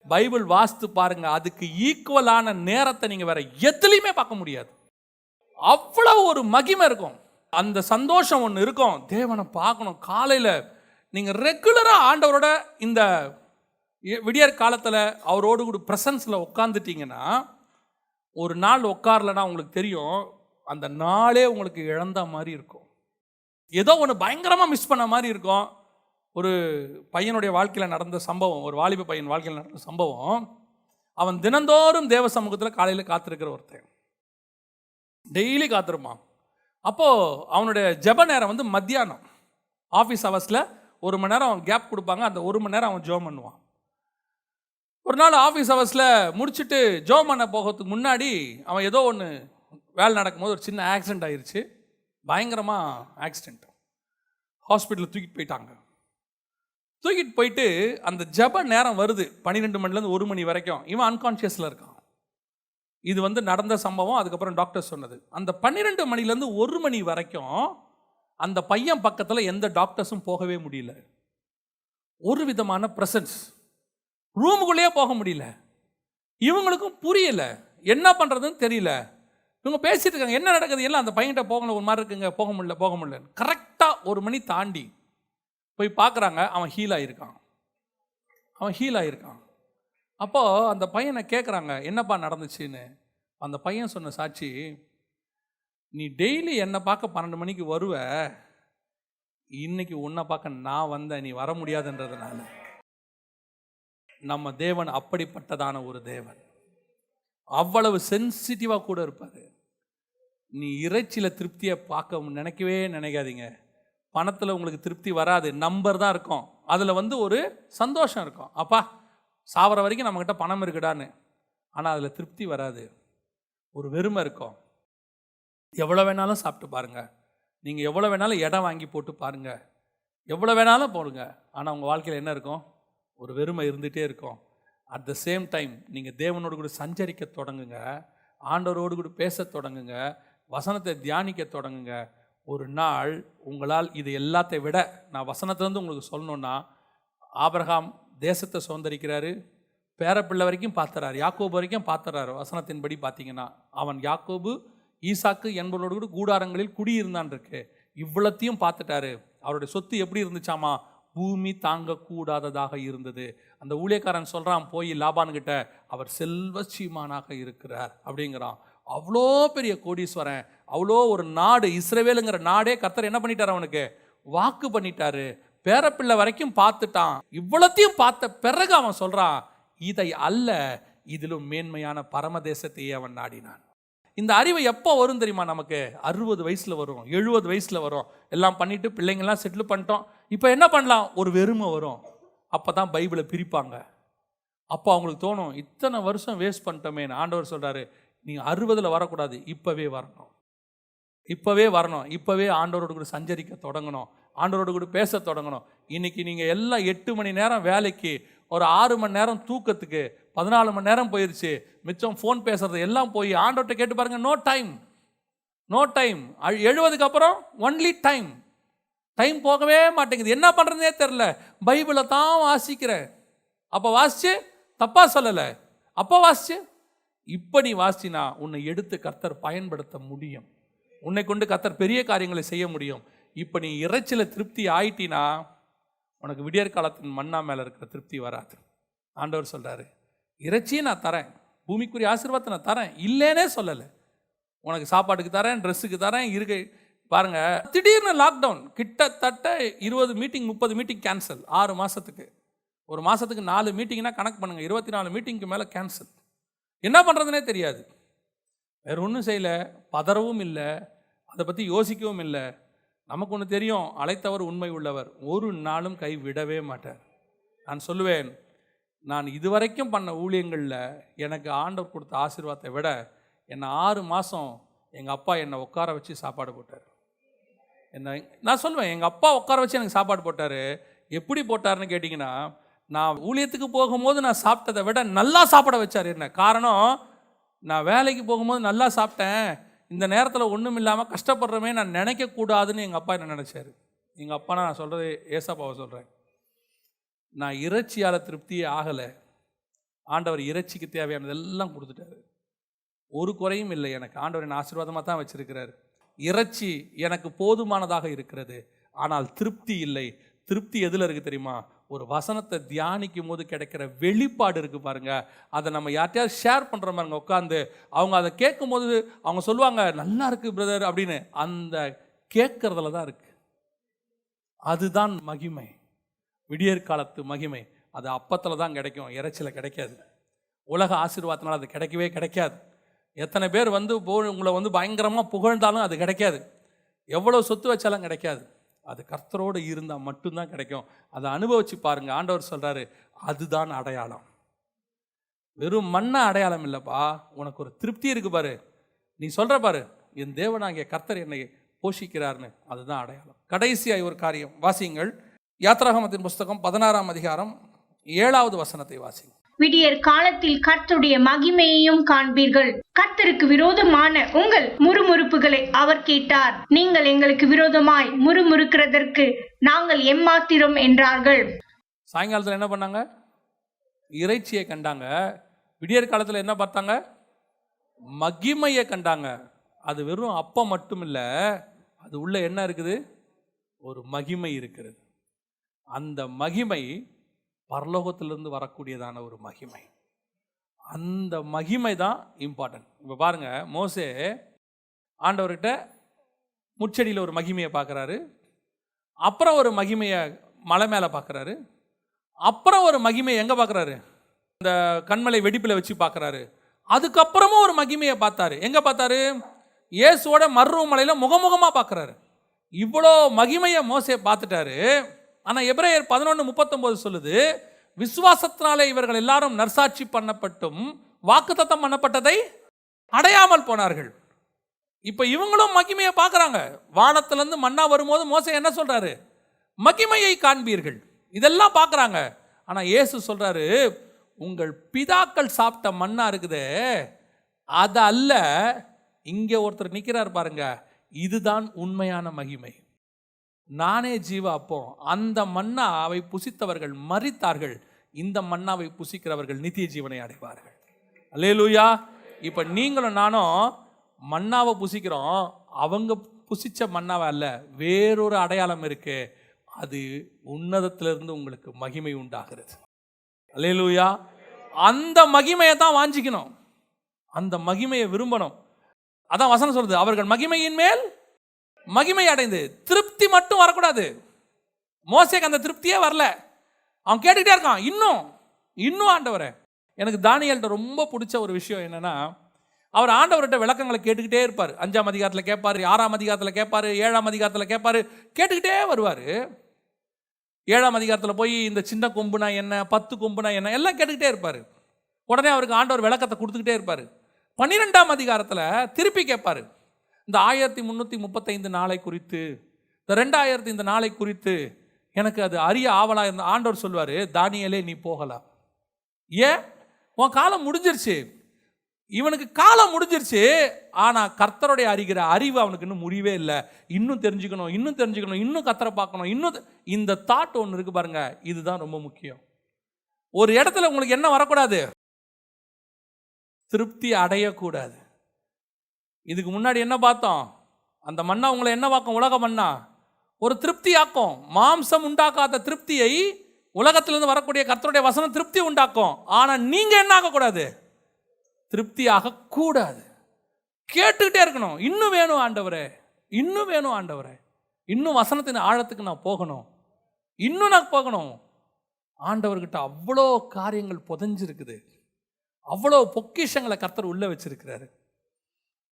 S1: பைபிள் வாசித்து பாருங்க, அதுக்கு ஈக்குவலான நேரத்தை நீங்கள் வேற எதுலையுமே பார்க்க முடியாது. அவ்வளோ ஒரு மகிமை இருக்கும், அந்த சந்தோஷம் ஒன்று இருக்கும். தேவனை பார்க்கணும். காலையில் நீங்கள் ரெகுலராக ஆண்டவரோட இந்த விடியற் காலத்தில் அவரோடு கூட ப்ரெசன்ஸில் உட்காந்துட்டீங்கன்னா, ஒரு நாள் உட்காரலன்னா உங்களுக்கு தெரியும், அந்த நாளே உங்களுக்கு இழந்த மாதிரி இருக்கும், ஏதோ ஒன்று பயங்கரமாக மிஸ் பண்ண மாதிரி இருக்கும். ஒரு பையனுடைய வாழ்க்கையில் நடந்த சம்பவம், ஒரு வாலிப பையன் வாழ்க்கையில் நடந்த சம்பவம். அவன் தினந்தோறும் தேவ சமூகத்தில் காலையில் காத்திருக்கிற ஒருத்தன், டெய்லி காத்திருப்பான். அப்போது அவனுடைய ஜெப நேரம் வந்து மத்தியானம், ஆஃபீஸ் ஹவர்ஸில் 1 மணி நேரம் அவன் கேப் கொடுப்பாங்க, அந்த 1 மணி நேரம் அவன் ஜெபம் பண்ணுவான். ஒரு நாள் ஆஃபீஸ் ஹவர்ஸில் முடிச்சுட்டு ஜெபம் பண்ண போகிறதுக்கு முன்னாடி அவன் ஏதோ ஒன்று வேலை நடக்கும்போது ஒரு சின்ன ஆக்சிடெண்ட் ஆயிடுச்சு, பயங்கரமாக ஆக்சிடெண்ட். ஹாஸ்பிட்டலில் தூக்கிட்டு போயிட்டாங்க. தூக்கிட்டு போயிட்டு அந்த ஜெப நேரம் வருது, 12 மணிலேருந்து 1 மணி வரைக்கும் இவன் அன்கான்ஷியஸில் இருக்கான். இது வந்து நடந்த சம்பவம், அதுக்கப்புறம் டாக்டர் சொன்னது. அந்த 12 மணிலேருந்து 1 மணி வரைக்கும் அந்த பையன் பக்கத்தில் எந்த டாக்டர்ஸும் போகவே முடியல. ஒரு விதமான ப்ரெசன்ஸ், ரூமுக்குள்ளேயே போக முடியல. இவங்களுக்கும் புரியல, என்ன பண்ணுறதுன்னு தெரியல. இவங்க பேசிட்டு இருக்காங்க, என்ன நடக்குது, எல்லாம் அந்த பையன்கிட்ட போகல, ஒரு மாதிரி இருக்குங்க, போக முடியல. கரெக்டாக 1 மணி தாண்டி போய் பார்க்குறாங்க, அவன் ஹீல் ஆகியிருக்கான். அப்போது அந்த பையனை கேட்குறாங்க, என்னப்பா நடந்துச்சுன்னு. அந்த பையன் சொன்ன சாட்சி, நீ டெய்லி என்னை பார்க்க 12 மணிக்கு வருவ, இன்னைக்கு உன்னை பார்க்க நான் வந்தேன், நீ வர முடியாதுன்றதுனால. நம்ம தேவன் அப்படிப்பட்டதான ஒரு தேவன், அவ்வளவு சென்சிட்டிவாக கூட இருப்பார். நீ இறைச்சியில் திருப்தியை பார்க்க நினைக்காதீங்க. பணத்தில் உங்களுக்கு திருப்தி வராது, நம்பர் தான் இருக்கும், அதில் வந்து ஒரு சந்தோஷம் இருக்கும், அப்பா சாவர வரைக்கும் நம்மக்கிட்ட பணம் இருக்குடான்னு. ஆனால் அதில் திருப்தி வராது, ஒரு வெறுமை இருக்கும். எவ்வளோ வேணாலும் சாப்பிட்டு பாருங்கள், நீங்கள் எவ்வளோ வேணாலும் இடம் வாங்கி போட்டு பாருங்கள், எவ்வளோ வேணாலும் போடுங்க, ஆனால் உங்கள் வாழ்க்கையில் என்ன இருக்கும், ஒரு வெறுமை இருந்துகிட்டே இருக்கும். அட் த சேம் டைம் நீங்கள் தேவனோடு கூட சஞ்சரிக்க தொடங்குங்க, ஆண்டவரோடு கூட பேச தொடங்குங்க, வசனத்தை தியானிக்க தொடங்குங்க. ஒரு நாள் உங்களால் இது எல்லாத்தை விட, நான் வசனத்திலேருந்து உங்களுக்கு சொல்லணுன்னா, ஆபிரகாம் தேசத்தை சுதந்திரிக்கிறாரு. பேரப்பிள்ளை வரைக்கும் பார்த்துறாரு, யாக்கோபு வரைக்கும் பார்த்துறாரு. வசனத்தின்படி பார்த்தீங்கன்னா அவன் யாக்கோபு ஈசாக்கு என்பவரோடு கூட கூடாரங்களில் குடியிருந்தான் இருக்கு. இவ்வளத்தையும் பார்த்துட்டாரு. அவருடைய சொத்து எப்படி இருந்துச்சாமா? பூமி தாங்கக்கூடாததாக இருந்தது. அந்த ஊழியக்காரன் சொல்கிறான் போய் லாபான்கிட்ட, அவர் செல்வச்சீமானாக இருக்கிறார் அப்படிங்கிறான். அவ்வளோ பெரிய கோடீஸ்வரன், அவ்வளோ ஒரு நாடு இஸ்ரவேலுங்கிற நாடே கர்த்தர் என்ன பண்ணிட்டார், அவனுக்கு வாக்கு பண்ணிட்டாரு. பேரப்பிள்ளை வரைக்கும் பார்த்துட்டான். இவ்வளத்தையும் பார்த்த பிறகு அவன் சொல்கிறான், இதை அல்ல, இதிலும் மேன்மையான பரமதேசத்தையே அவன் நாடினான். இந்த அறிவு எப்போ வரும் தெரியுமா? நமக்கு 60 வயசில் வரும், 70 வயசில் வரும். எல்லாம் பண்ணிட்டு பிள்ளைங்கள்லாம் செட்டில் பண்ணிட்டோம். இப்போ என்ன பண்ணலாம்? ஒரு வெறுமை வரும். அப்போ தான் பைபிளை பிரிப்பாங்க. அப்போ அவங்களுக்கு தோணும், இத்தனை வருஷம் வேஸ்ட் பண்ணிட்டோமேன்னு. ஆண்டவர் சொல்கிறாரு, நீங்கள் 60 வரக்கூடாது, இப்போவே வரணும், இப்போவே வரணும், இப்போவே ஆண்டவரோடு கூட சஞ்சரிக்க தொடங்கணும், ஆண்டவரோடு கூட பேச தொடங்கணும். இன்றைக்கி நீங்கள் எல்லாம் 8 மணி நேரம் வேலைக்கு, ஒரு 6 மணி நேரம் தூக்கத்துக்கு, 14 மணி நேரம் போயிடுச்சு, மிச்சம் ஃபோன் பேசுறது எல்லாம் போய் ஆண்டவர்கிட்ட கேட்டு பாருங்க. No time, no time. 70க்கு அப்புறம் ஒன்லி டைம். டைம் போகவே மாட்டேங்குது. என்ன பண்ணுறதுனே தெரில. பைபிளை தான் வாசிக்கிறேன். அப்போ வாசிச்சு தப்பாக சொல்லலை, அப்போ வாசிச்சு இப்போ நீ வாசினா உன்னை எடுத்து கர்த்தர் பயன்படுத்த முடியும். உன்னை கொண்டு கர்த்தர் பெரிய காரியங்களை செய்ய முடியும். இப்போ நீ இறைச்சியில் திருப்தி ஆயிட்டினா உனக்கு விடியற் காலத்தின் மன்னா மேலே இருக்கிற திருப்தி வராது. ஆண்டவர் சொல்கிறாரு, இறைச்சியை நான் தரேன், பூமிக்குரிய ஆசீர்வாதத்தை நான் தரேன், இல்லைன்னே சொல்லலை. உனக்கு சாப்பாட்டுக்கு தரேன், ட்ரெஸ்ஸுக்கு தரேன், இருக்கை பாருங்க. திடீர்னு லாக்டவுன், கிட்டத்தட்ட 20 மீட்டிங் 30 மீட்டிங் கேன்சல் 6 மாதத்துக்கு. ஒரு மாதத்துக்கு 4 மீட்டிங்னா கணக்கு பண்ணுங்க, 24 மீட்டிங்க்கு மேலே கேன்சல். என்ன பண்ணுறதுனே தெரியாது. வேறு ஒன்றும் செய்யலை, பதறவும் இல்லை, அதை பற்றி யோசிக்கவும் இல்லை. நமக்கு ஒன்று தெரியும், அழைத்தவர் உண்மை உள்ளவர், ஒரு நாளும் கை விடவே மாட்டார். நான் சொல்லுவேன், நான் இதுவரைக்கும் பண்ண ஊழியங்களில் எனக்கு ஆண்டவர் கொடுத்த ஆசீர்வாதத்தை விட என்னை 6 மாதம் எங்கள் அப்பா என்னை உட்கார வச்சு சாப்பாடு போட்டார். நான் சொல்லுவேன், எங்கள் அப்பா உட்கார வச்சு எனக்கு சாப்பாடு போட்டார். எப்படி போட்டார்னு கேட்டிங்கன்னா, நான் ஊழியத்துக்கு போகும்போது நான் சாப்பிட்டதை விட நல்லா சாப்பிட வச்சார். என்ன காரணம்? நான் வேலைக்கு போகும்போது நல்லா சாப்பிட்டேன், இந்த நேரத்தில் ஒன்றும் இல்லாமல் கஷ்டப்படுறமே நான் நினைக்கக்கூடாதுன்னு எங்கள் அப்பா என்ன நினச்சார். எங்கள் அப்பா, நான் சொல்கிறது ஏசப்பாவை சொல்கிறேன், நான் இறைச்சியால் திருப்தியே ஆகலை. ஆண்டவர் இறைச்சிக்கு தேவையானதெல்லாம் கொடுத்துட்டாரு, ஒரு குறையும் இல்லை எனக்கு. ஆண்டவரின் ஆசீர்வாதமாக தான் வச்சிருக்கிறார். இறைச்சி எனக்கு போதுமானதாக இருக்கிறது, ஆனால் திருப்தி இல்லை. திருப்தி எதில் இருக்குது தெரியுமா? ஒரு வசனத்தை தியானிக்கும் போது கிடைக்கிற வெளிப்பாடு இருக்குது பாருங்க. அதை நம்ம யார்ட்டையாவது ஷேர் பண்ணுற பாருங்க உட்காந்து. அவங்க அதை கேட்கும் போது அவங்க சொல்லுவாங்க, நல்லா இருக்குது பிரதர் அப்படின்னு. அந்த கேட்கறதுல தான் இருக்கு. அதுதான் மகிமை, விடியற் காலத்து மகிமை. அது அப்பத்தில் தான் கிடைக்கும், இறைச்சியில் கிடைக்காது. உலக ஆசீர்வாதத்தினால அது கிடைக்கவே கிடைக்காது. எத்தனை பேர் உங்களை பயங்கரமாக புகழ்ந்தாலும் அது கிடைக்காது. எவ்வளோ சொத்து வச்சாலும் கிடைக்காது. அது கர்த்தரோடு இருந்தால் மட்டும்தான் கிடைக்கும். அதை அனுபவிச்சு பாருங்க. ஆண்டவர் சொல்கிறாரு, அதுதான் அடையாளம். வெறும் மண்ண அடையாளம் இல்லைப்பா, உனக்கு ஒரு திருப்தி இருக்கு பாரு. நீ சொல்கிற பாரு, என் தேவனாகிய கர்த்தர் என்னை போஷிக்கிறார்னு, அதுதான் அடையாளம். கடைசியாய் ஒரு காரியம் வாசியுங்கள். யாத்ராகமத்தின் புஸ்தகம் 16ஆம் அதிகாரம் 7வது வசனத்தை வாசிங்க.
S2: விடியற் காலத்தில் கர்த்தருடைய மகிமையையும் காண்பீர்கள். கர்த்தருக்கு விரோதமான உங்கள் முறுமுறுப்புகளை அவர் கேட்டார். நீங்கள் எங்களுக்கு விரோதமாய் முறுமுறுக்கிறதற்கு நாங்கள் எம்மாத்திரம் என்றார்கள்.
S1: சாயங்காலத்தில் என்ன பண்ணாங்க? இறைச்சியை கண்டாங்க. விடியற் காலத்தில் என்ன பார்த்தாங்க? மகிமையை கண்டாங்க. அது வெறும் அப்பம் மட்டும் இல்லை, அது உள்ள என்ன இருக்குது? ஒரு மகிமை இருக்கிறது. அந்த மகிமை பரலோகத்திலிருந்து வரக்கூடியதான ஒரு மகிமை. அந்த மகிமை தான் இம்பார்ட்டன்ட். இப்போ பாருங்க, மோசே ஆண்டவர்கிட்ட முச்செடியில் ஒரு மகிமையை பார்க்குறாரு, அப்புறம் ஒரு மகிமையை மலை மேலே பார்க்குறாரு, அப்புறம் ஒரு மகிமையை எங்கே பார்க்குறாரு? இந்த கண்மலை வெடிப்பில் வச்சு பார்க்குறாரு. அதுக்கப்புறமும் ஒரு மகிமையை பார்த்தாரு. எங்கே பார்த்தாரு? இயேசுவோட மறுமலையில் முகமுகமாக பார்க்குறாரு. இவ்வளோ மகிமையை மோசே பார்த்துட்டாரு. ஆனால் எபிரேயர் 11:39 சொல்லுது, விசுவாசத்தினாலே இவர்கள் எல்லாரும் நற்சாட்சி பண்ணப்பட்டும் வாக்குத்தத்தம் பண்ணப்பட்டதை அடையாமல் போனார்கள். இப்போ இவங்களும் மகிமையை பார்க்குறாங்க. வானத்திலேருந்து மன்னா வரும்போது மோசே என்ன சொல்கிறாரு? மகிமையை காண்பீர்கள். இதெல்லாம் பார்க்குறாங்க. ஆனால் இயேசு சொல்கிறாரு, உங்கள் பிதாக்கள் சாப்பிட்ட மன்னா இருக்குதே, அது அல்ல. இங்கே ஒருத்தர் நிற்கிறார் பாருங்க, இதுதான் உண்மையான மகிமை. நானே ஜீவ அப்பம். அந்த மன்னா அவை புசித்தவர்கள் மரித்தார்கள். இந்த மன்னாவை புசிக்கிறவர்கள் நித்திய ஜீவனை அடைவார்கள். அல்லேலூயா. இப்போ நீங்களும் நானும் மன்னாவை புசிக்கிறோம். அவங்க புசிச்ச மன்னாவை அல்ல, வேறொரு அடையாளம் இருக்கு. அது உன்னதத்திலிருந்து உங்களுக்கு மகிமை உண்டாகிறது. அல்லேலூயா. அந்த மகிமையை தான் வாஞ்சிக்கணும், அந்த மகிமையை விரும்பணும். அதான் வசனம் சொல்றது, அவர்கள் மகிமையின் மேல் மகிமை அடைந்து. திருப்தி மட்டும் வரக்கூடாது. மோசேக்கு அந்த திருப்தியே வரல. அவன் கேட்டுக்கிட்டே இருக்கான், இன்னும் இன்னும் ஆண்டவரே. எனக்கு தானியேல்கிட்ட ரொம்ப பிடிச்ச ஒரு விஷயம் என்னன்னா, அவர் ஆண்டவர்கிட்ட விளக்கங்களை கேட்டுக்கிட்டே இருப்பார். 5ஆம் அதிகாரத்தில் கேட்பார், 6ஆம் அதிகாரத்தில் கேட்பார், 7ஆம் அதிகாரத்தில் கேட்பார், கேட்டுக்கிட்டே வருவார். 7ஆம் அதிகாரத்தில் போய் இந்த சின்ன கொம்புனா என்ன, 10 கொம்புனா என்ன, எல்லாம் கேட்டுக்கிட்டே இருப்பார். உடனே அவருக்கு ஆண்டவர் விளக்கத்தை கொடுத்துக்கிட்டே இருப்பார். 12ஆம் அதிகாரத்தில் திருப்பி கேட்பார், இந்த 1335 நாளை குறித்து, இந்த 2000 இந்த நாளை குறித்து எனக்கு அது அறிய ஆவலாக இருந்த. ஆண்டவர் சொல்வார், தானியேலே நீ போகலாம். ஏன்? உன் காலம் முடிஞ்சிருச்சு. இவனுக்கு காலம் முடிஞ்சிருச்சு, ஆனால் கர்த்தருடைய அறிகிற அறிவு அவனுக்கு இன்னும் முடியவே இல்லை. இன்னும் தெரிஞ்சுக்கணும், இன்னும் தெரிஞ்சுக்கணும், இன்னும் கர்த்தரை பார்க்கணும், இன்னும் இந்த தாட் ஒன்று இருக்கு பாருங்க. இதுதான் ரொம்ப முக்கியம். ஒரு இடத்துல உங்களுக்கு என்ன வரக்கூடாது, திருப்தி அடையக்கூடாது. இதுக்கு முன்னாடி என்ன பார்த்தோம்? அந்த மன்னா உங்களை என்ன பார்க்கும்? உலக மன்னா ஒரு திருப்தி ஆக்கும். மாம்சம் உண்டாக்காத திருப்தியை உலகத்திலிருந்து வரக்கூடிய கர்த்தருடைய வசனம் திருப்தி உண்டாக்கும். ஆனால் நீங்க என்ன ஆகக்கூடாது? திருப்தி ஆகக்கூடாது. கேட்டுக்கிட்டே இருக்கணும், இன்னும் வேணும் ஆண்டவரே, இன்னும் வேணும் ஆண்டவரே, இன்னும் வசனத்தின் ஆழத்துக்கு நான் போகணும், இன்னும் நான் போகணும். ஆண்டவர்கிட்ட அவ்வளோ காரியங்கள் புதைஞ்சிருக்குது, அவ்வளோ பொக்கிஷங்களை கர்த்தர் உள்ள வச்சிருக்கிறாரு,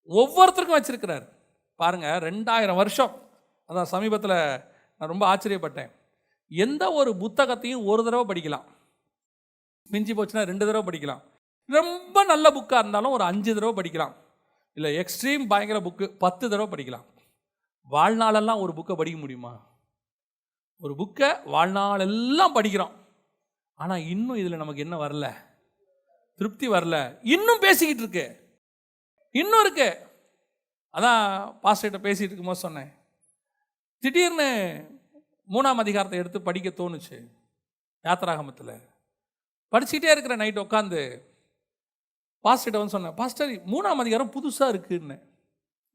S1: ஒவ்வொருத்தருக்கும் வச்சிருக்கிறார். பாருங்க, 2000 வருஷம். அதான் சமீபத்தில் நான் ரொம்ப ஆச்சரியப்பட்டேன். எந்த ஒரு புத்தகத்தையும் ஒரு தடவை படிக்கலாம், மிஞ்சி போச்சுன்னா 2 தடவை படிக்கலாம். ரொம்ப நல்ல புக்காக இருந்தாலும் ஒரு 5 தடவை படிக்கலாம். இல்லை எக்ஸ்ட்ரீம் பயங்கர புக்கு 10 தடவை படிக்கலாம். வாழ்நாளெல்லாம் ஒரு புக்கை படிக்க முடியுமா? ஒரு புக்கை வாழ்நாளெல்லாம் படிக்கிறோம், ஆனால் இன்னும் இதில் நமக்கு என்ன வரல? திருப்தி வரல. இன்னும் பேசிக்கிட்டு இருக்கு, இன்னும் இருக்கு. அதான் பாஸ்டர்கிட்ட பேசிகிட்டு இருக்கும்போது சொன்னேன், திடீர்னு 3ஆம் அதிகாரத்தை எடுத்து படிக்க தோணுச்சு. யாத்திராகமத்தில் படிச்சுக்கிட்டே இருக்கிற நைட் உட்காந்து பாஸ்டர்கிட்ட வந்து சொன்னேன், பாஸ்டர் 3ஆம் அதிகாரம் புதுசாக இருக்குன்னு.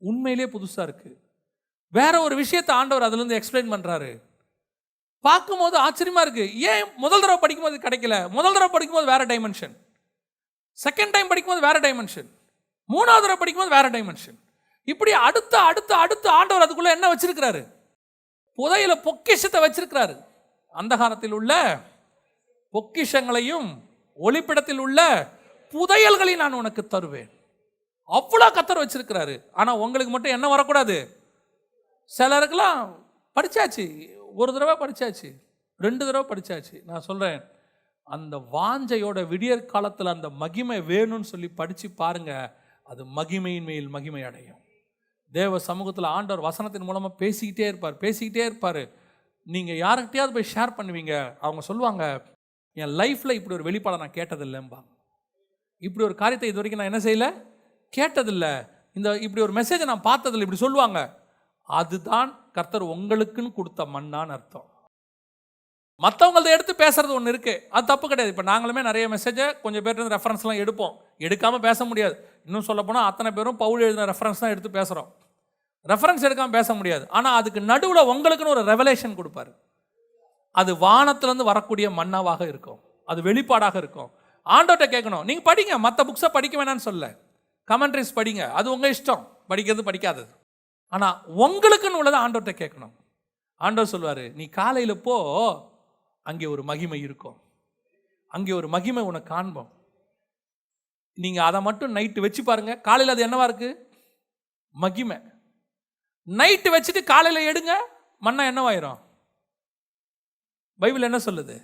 S1: உண்மையிலே புதுசாக இருக்குது. வேற ஒரு விஷயத்தை ஆண்டவர் அதுலேருந்து எக்ஸ்பிளைன் பண்ணுறாரு. பார்க்கும்போது ஆச்சரியமாக இருக்குது. ஏன் முதல் தடவை படிக்கும்போது கிடைக்கல? முதல் தடவை படிக்கும்போது வேற டைமென்ஷன், செகண்ட் டைம் படிக்கும்போது வேற டைமென்ஷன், 3ஆவது தடவை படிக்கும்போது வேற டைமென்ஷன். இப்படி அடுத்து அடுத்து அடுத்து ஆண்டவர் அதுக்குள்ளே என்ன வச்சிருக்கிறாரு? புதையில பொக்கிஷத்தை வச்சிருக்கிறாரு. அந்தகாரத்தில் உள்ள பொக்கிஷங்களையும் ஒளிப்பிடத்தில் உள்ள புதையல்களையும் நான் உனக்கு தருவேன். அவ்வளோ கர்த்தர் வச்சிருக்கிறாரு. ஆனால் உங்களுக்கு மட்டும் என்ன வரக்கூடாது? சிலருக்கெல்லாம் படித்தாச்சு, ஒரு தடவை படித்தாச்சு, 2 தடவை படித்தாச்சு. நான் சொல்கிறேன், அந்த வாஞ்சையோட விடியற் காலத்தில் அந்த மகிமை வேணும்னு சொல்லி படித்து பாருங்க, அது மகிமையின் மேல் மகிமை அடையும். தேவ சமூகத்தில் ஆண்டவர் வசனத்தின் மூலமாக பேசிக்கிட்டே இருப்பார். நீங்கள் யாருக்கிட்டையாவது போய் ஷேர் பண்ணுவீங்க, அவங்க சொல்லுவாங்க, என் லைஃப்பில் இப்படி ஒரு வெளிப்பாடை நான் கேட்டதில்லைம்பாங்க. இப்படி ஒரு காரியத்தை இது வரைக்கும் நான் என்ன செய்யலை, கேட்டதில்லை, இப்படி ஒரு மெசேஜை நான் பார்த்ததில்லை, இப்படி சொல்லுவாங்க. அதுதான் கர்த்தர் உங்களுக்குன்னு கொடுத்த மன்னான்னு அர்த்தம். மற்றவங்களத எடுத்து பேசுறது ஒன்று இருக்குது, அது தப்பு கிடையாது. இப்போ நாங்களுமே நிறைய மெசேஜை கொஞ்சம் பேர் ரெஃபரன்ஸ்லாம் எடுப்போம், எடுக்காமல் பேச முடியாது. இன்னும் சொல்ல போனால் அத்தனை பேரும் பவுல் எழுதின ரெஃபரன்ஸ் தான் எடுத்து பேசுகிறோம். ரெஃபரன்ஸ் எடுக்காமல் பேச முடியாது. ஆனால் அதுக்கு நடுவில் உங்களுக்குன்னு ஒரு ரெவலேஷன் கொடுப்பாரு. அது வானத்திலேருந்து வரக்கூடிய மன்னாவாக இருக்கும், அது வெளிப்பாடாக இருக்கும். ஆண்டவர்கிட்ட கேட்கணும். நீங்கள் படிங்க, மற்ற புக்ஸை படிக்க வேணான்னு சொல்ல, கமெண்ட்ரிஸ் படிங்க, அது உங்கள் இஷ்டம், படிக்கிறது படிக்காதது. ஆனால் உங்களுக்குன்னு உள்ளதை ஆண்டவர்கிட்ட கேட்கணும். ஆண்டவர் சொல்வார், நீ காலையில் போ, அங்கே ஒரு மகிமை இருக்கும், அங்கே ஒரு மகிமை உனக்கு காண்போம். நீங்கள் அதை மட்டும் நைட்டு வச்சு பாருங்க, காலையில் அது என்னவா இருக்கு? மகிமை. நைட்டு வச்சுட்டு காலையில் எடுங்க, மண்ணா என்னவாயிரும்? பைபிள் என்ன சொல்லுது?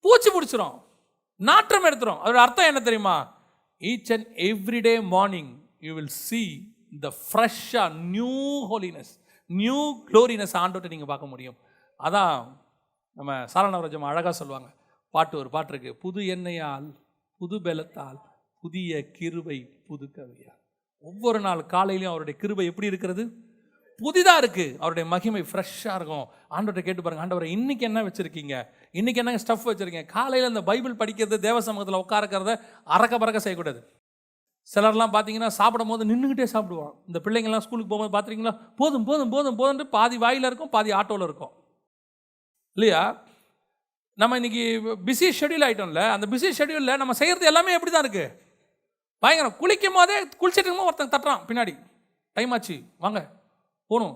S1: பூச்சி பிடிச்சிரும், நாற்றம் எடுத்துரும். அதோட அர்த்தம் என்ன தெரியுமா? Each and everyday morning you will see the fresh new holiness, new gloriness ஆண்டோட்ட நீங்கள் பார்க்க முடியும். அதான் நம்ம சாரணவராஜம் அழகாக சொல்லுவாங்க, ஒரு பாட்டு இருக்கு, புது எண்ணெயால் புது பலத்தால் புதிய கிருபை புது கவியால். ஒவ்வொரு நாள் காலையிலையும் அவருடைய கிருபை எப்படி இருக்கிறது? புதிதாக இருக்குது, அவருடைய மகிமை ஃப்ரெஷ்ஷாக இருக்கும். ஆண்டவர்கிட்ட கேட்டு பாருங்கள், ஆண்டவரை இன்றைக்கி என்ன வச்சுருக்கீங்க, இன்றைக்கி என்ன ஸ்டஃப் வச்சுருக்கீங்க. காலையில் இந்த பைபிள் படிக்கிறது, தேவ சமூகத்தில் உட்காருக்கிறத அறக்க பறக்க செய்யக்கூடாது. சிலர்லாம் பார்த்தீங்கன்னா சாப்பிடும் போது நின்றுக்கிட்டே சாப்பிடுவான். இந்த பிள்ளைங்கள்லாம் ஸ்கூலுக்கு போகும்போது பார்த்துருக்கீங்களா, போதும் போதும் போதும் போதும்ட்டு பாதி வாயில் இருக்கும், பாதி ஆட்டோவில் இருக்கும் இல்லையா. நம்ம இன்றைக்கி பிஸி ஷெட்யூல் ஆகிட்டோம்ல, அந்த பிஸி ஷெட்யூலில் நம்ம செய்கிறது எல்லாமே எப்படி தான் இருக்குது, பயங்கரம். குளிக்கும் போதே குளிச்சுட்டு இருக்கும்போது ஒருத்தன் தட்டுறான் பின்னாடி, டைம் ஆச்சு வாங்க போகணும்.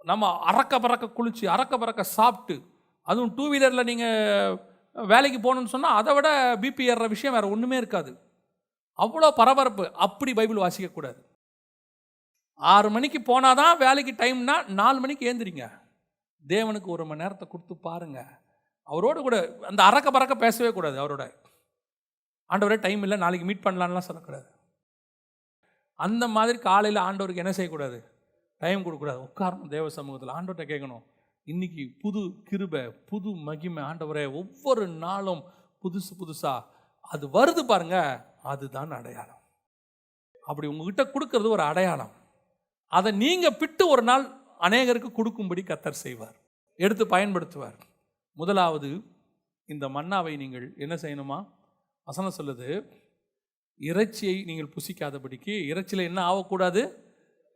S1: நம்ம அறக்க பறக்க குளிச்சு அறக்க பறக்க சாப்பிட்டு, அதுவும் 2 வீலரில் நீங்கள் வேலைக்கு போகணுன்னு சொன்னால் அதை விட பிபி ஏறுற விஷயம் வேறு ஒன்றுமே இருக்காது. அவ்வளோ பரபரப்பு. அப்படி பைபிள் வாசிக்கக்கூடாது. 6 மணிக்கு போனால் தான் வேலைக்கு டைம்னா 4 மணிக்கு ஏந்திரிங்க. தேவனுக்கு 1 மணி நேரத்தை கொடுத்து பாருங்கள். அவரோடு கூட அந்த அறக்க பறக்க பேசவே கூடாது. அவரோட ஆண்டவரே டைம் இல்லை நாளைக்கு மீட் பண்ணலான்லாம் சொல்லக்கூடாது. அந்த மாதிரி காலையில் ஆண்டவருக்கு என்ன செய்யக்கூடாது, டைம் கொடுக்கக்கூடாது. உட்காரணும் தேவ சமூகத்தில், ஆண்டவர்கிட்ட கேட்கணும், இன்றைக்கி புது கிருபை, புது மகிமை, ஆண்டவரே ஒவ்வொரு நாளும் புதுசு புதுசாக அது வருது பாருங்க, அதுதான் அடையாளம். அப்படி உங்ககிட்ட கொடுக்கறது ஒரு அடையாளம். அதை நீங்கள் பிட்டு ஒரு நாள் அநேகருக்கு கொடுக்கும்படி கர்த்தர் செய்வார், எடுத்து பயன்படுத்துவார். முதலாவது, இந்த மன்னாவை நீங்கள் என்ன செய்யணுமா, வசனம் சொல்லுது, இறைச்சியை நீங்கள் புசிக்காதபடிக்கு. இறைச்சியில் என்ன ஆகக்கூடாது,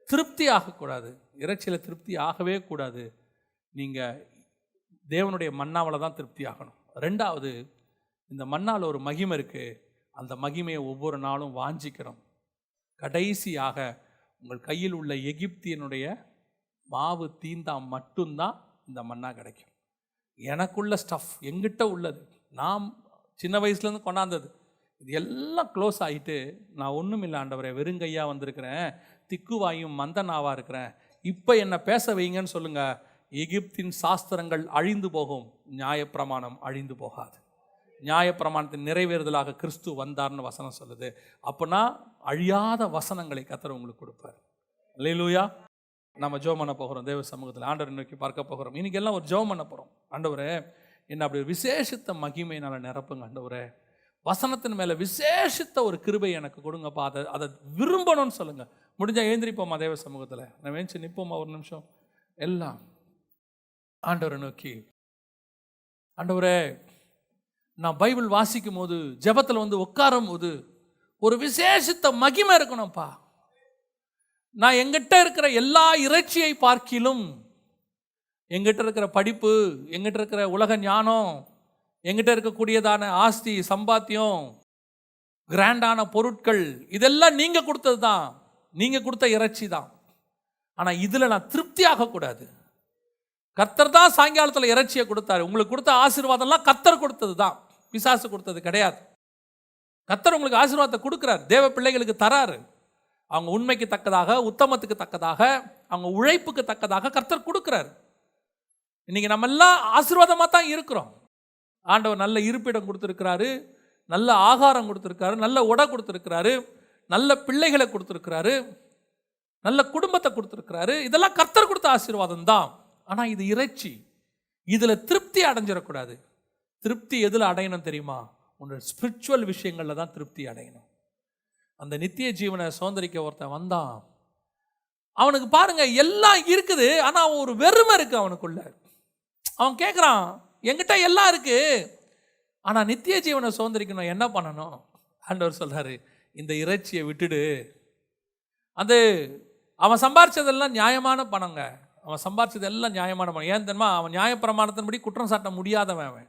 S1: திருப்தி ஆகக்கூடாது. இறைச்சியில் திருப்தி ஆகவே கூடாது. நீங்கள் தேவனுடைய மன்னாவில் தான் திருப்தி ஆகணும். 2வது, இந்த மன்னாவில் ஒரு மகிமை இருக்குது, அந்த மகிமையை ஒவ்வொரு நாளும் வாஞ்சிக்கணும். கடைசியாக, உங்கள் கையில் உள்ள எகிப்தியனுடைய மாவு தீந்தா மட்டும்தான் இந்த மன்னா கிடைக்கும். எனக்குள்ள ஸ்டஃப், எங்கிட்ட உள்ளது, நாம் சின்ன வயசுலேருந்து கொண்டாந்தது, இது எல்லாம் க்ளோஸ் ஆகிட்டு நான் ஒன்றும் இல்லை ஆண்டவரே, வெறுங்கையாக வந்திருக்கிறேன், திக்குவாயும் மந்தனாவாக இருக்கிறேன், இப்போ என்னை பேச வைங்கன்னு சொல்லுங்கள். எகிப்தின் சாஸ்திரங்கள் அழிந்து போகும், நியாயப்பிரமாணம் அழிந்து போகாது. நியாயப்பிரமாணத்தின் நிறைவேறுதலாக கிறிஸ்து வந்தார்னு வசனம் சொல்லுது. அப்போனா அழியாத வசனங்களை கர்த்தர் உங்களுக்கு கொடுப்பார். அல்லேலூயா. நம்ம ஜெபம் பண்ண போகிறோம் தேவ சமூகத்தில், ஆண்டவரை நோக்கி பார்க்க போகிறோம். இன்றைக்கி எல்லாம் ஒரு ஜெபம் பண்ண போகிறோம். ஆண்டவரே, என்ன அப்படி ஒரு விசேஷித்த மகிமையினால் நிரப்புங்க ஆண்டவரே. வசனத்தின் மேலே விசேஷித்த ஒரு கிருபை எனக்கு கொடுங்கப்பா. அதை விரும்பணும்னு சொல்லுங்கள். முடிஞ்சால் எழுந்திரிப்போமா தேவ சமூகத்தில், நான் வேணுச்சு நிற்போமா ஒரு நிமிஷம் எல்லாம் ஆண்டவரை நோக்கி. ஆண்டவரே, நான் பைபிள் வாசிக்கும் போது, ஜெபத்தில் வந்து உட்காரும் போது ஒரு விசேஷித்த மகிமை இருக்கணும்ப்பா. நான் எங்கிட்ட இருக்கிற எல்லா இறைச்சியை பார்க்கிலும், எங்கிட்ட இருக்கிற படிப்பு, எங்கிட்ட இருக்கிற உலக ஞானம், எங்கிட்ட இருக்கக்கூடியதான ஆஸ்தி சம்பாத்தியம், கிராண்டான பொருட்கள், இதெல்லாம் நீங்கள் கொடுத்தது தான், நீங்கள் கொடுத்த இறைச்சி தான். ஆனால் இதில் நான் திருப்தி ஆகக்கூடாது. கர்த்தர் தான் சாயங்காலத்தில் இறைச்சியை கொடுத்தாரு. உங்களுக்கு கொடுத்த ஆசீர்வாதம்லாம் கர்த்தர் கொடுத்தது தான், பிசாசு கொடுத்தது கிடையாது. கர்த்தர் உங்களுக்கு ஆசீர்வாதத்தை கொடுக்குறாரு, தேவ பிள்ளைகளுக்கு தராரு. அவங்க உண்மைக்கு தக்கதாக, உத்தமத்துக்கு தக்கதாக, அவங்க உழைப்புக்கு தக்கதாக கர்த்தர் கொடுக்குறாரு. இன்னைக்கு நம்ம எல்லாம் ஆசீர்வாதமாக தான் இருக்கிறோம். ஆண்டவர் நல்ல இருப்பிடம் கொடுத்துருக்கிறாரு, நல்ல ஆகாரம் கொடுத்துருக்காரு, நல்ல உடை கொடுத்துருக்கிறாரு, நல்ல பிள்ளைகளை கொடுத்துருக்கிறாரு, நல்ல குடும்பத்தை கொடுத்துருக்கிறாரு. இதெல்லாம் கர்த்தர் கொடுத்த ஆசீர்வாதம் தான். ஆனால் இது இறைச்சி, இதில் திருப்தி அடைஞ்சிடக்கூடாது. திருப்தி எதில் அடையணும் தெரியுமா? உன்னோட ஸ்பிரிச்சுவல் விஷயங்களில் தான் திருப்தி அடையணும். அந்த நித்திய ஜீவனை சுதந்திரிக்க ஒருத்தன் வந்தான், அவனுக்கு பாருங்க எல்லாம் இருக்குது, ஆனால் அவன் ஒரு வெறுமை இருக்கு அவனுக்குள்ள. அவன் கேட்குறான், என்கிட்ட எல்லாம் இருக்கு, ஆனால் நித்திய ஜீவனை சுதந்திரிக்கணும், என்ன பண்ணணும்? ஆண்டவர் சொல்றாரு, இந்த இறைச்சியை விட்டுடு. அது அவன் சம்பாரிச்சதெல்லாம் நியாயமான பணங்க, அவன் சம்பாரிச்சது எல்லாம் நியாயமான பணம். ஏன் தெரியுமா? அவன் நியாயப்பிரமாணத்தின்படி குற்றம் சாட்ட முடியாதவன்.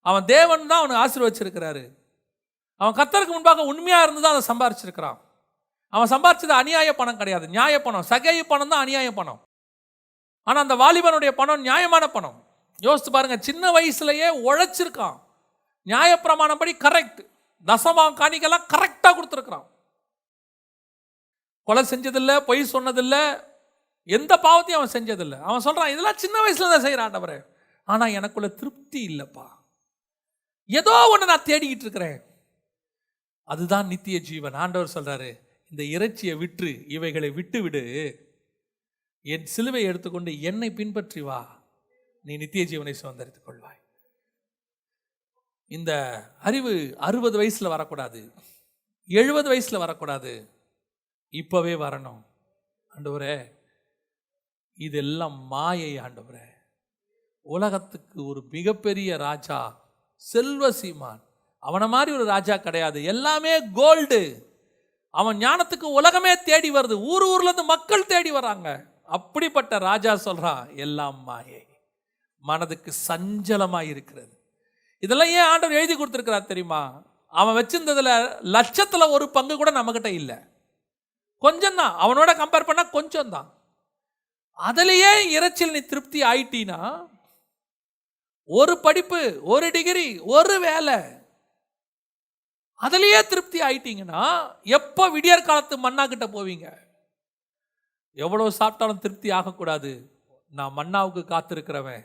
S1: அவன் தேவன் தான் அவனுக்கு ஆசீர்வச்சிருக்கிறாரு. அவன் கர்த்தருக்கு முன்பாக உண்மையாக இருந்து தான் அதை சம்பாரிச்சிருக்கிறான். அவன் சம்பாரிச்சது அநியாய பணம் கிடையாது, நியாய பணம். சகை பணம் தான் அநியாய பணம். ஆனால் அந்த வாலிபனுடைய பணம் நியாயமான பணம். யோசித்து பாருங்க, சின்ன வயசுலயே உழைச்சிருக்கான், நியாயப்பிரமாணம் படி கரெக்ட், தசமாம் காணிக்கெல்லாம் கரெக்டாக கொடுத்துருக்கிறான். கொலை செஞ்சதில்லை, பொய் சொன்னதில்லை, எந்த பாவத்தையும் அவன் செஞ்சதில்லை. அவன் சொல்றான், இதெல்லாம் சின்ன வயசுல தான் செய்யறான் ஆண்டவரே, ஆனால் எனக்குள்ள திருப்தி இல்லைப்பா, ஏதோ ஒன்று நான் தேடிக்கிட்டு இருக்கிறேன். அதுதான் நித்திய ஜீவன். ஆண்டவர் சொல்றாரு, இந்த இறைச்சியை விற்று இவைகளை விட்டு விடு, என் சிலுவை எடுத்துக்கொண்டு என்னை பின்பற்றி வா, நீ நித்திய ஜீவனை சுதந்திரித்துக் கொள்வாய். இந்த அறிவு 60 வயசுல வரக்கூடாது, 70 வயசுல வரக்கூடாது, இப்பவே வரணும். ஆண்டவரே, இதெல்லாம் மாயை ஆண்டவரே. உலகத்துக்கு ஒரு மிகப்பெரிய ராஜா செல்வ சீமான், அவனை மாதிரி ஒரு ராஜா கிடையாது. எல்லாமே கோல்டு. அவன் ஞானத்துக்கு உலகமே தேடி வருது, ஊர்ல இருந்து மக்கள் தேடி வராங்க. அப்படிப்பட்ட ராஜா சொல்றான் எல்லாம் மாயை, மனதுக்கு சஞ்சலமா இருக்கிறது. இதெல்லாம் ஏன் ஆண்டவர் எழுதி கொடுத்திருக்கிறார் தெரியுமா? அவன் வச்சிருந்ததுல 1,00,000ல் 1 பங்கு கூட நம்மகிட்ட இல்லை. கொஞ்சம் தான், அவனோட கம்பேர் பண்ணா கொஞ்சம் தான். அதுலயே இறைச்சில் நீ திருப்தி ஆயிட்டீனா, ஒரு படிப்பு, ஒரு டிகிரி, ஒரு வேலை, அதுலயே திருப்தி ஆயிட்டீங்கன்னா எப்போ விடியற் காலத்து மன்னா கிட்ட போவீங்க? எவ்வளவு சாப்பிட்டாலும் திருப்தி ஆகக்கூடாது. நான் மன்னாவுக்கு காத்திருக்கிறவன்.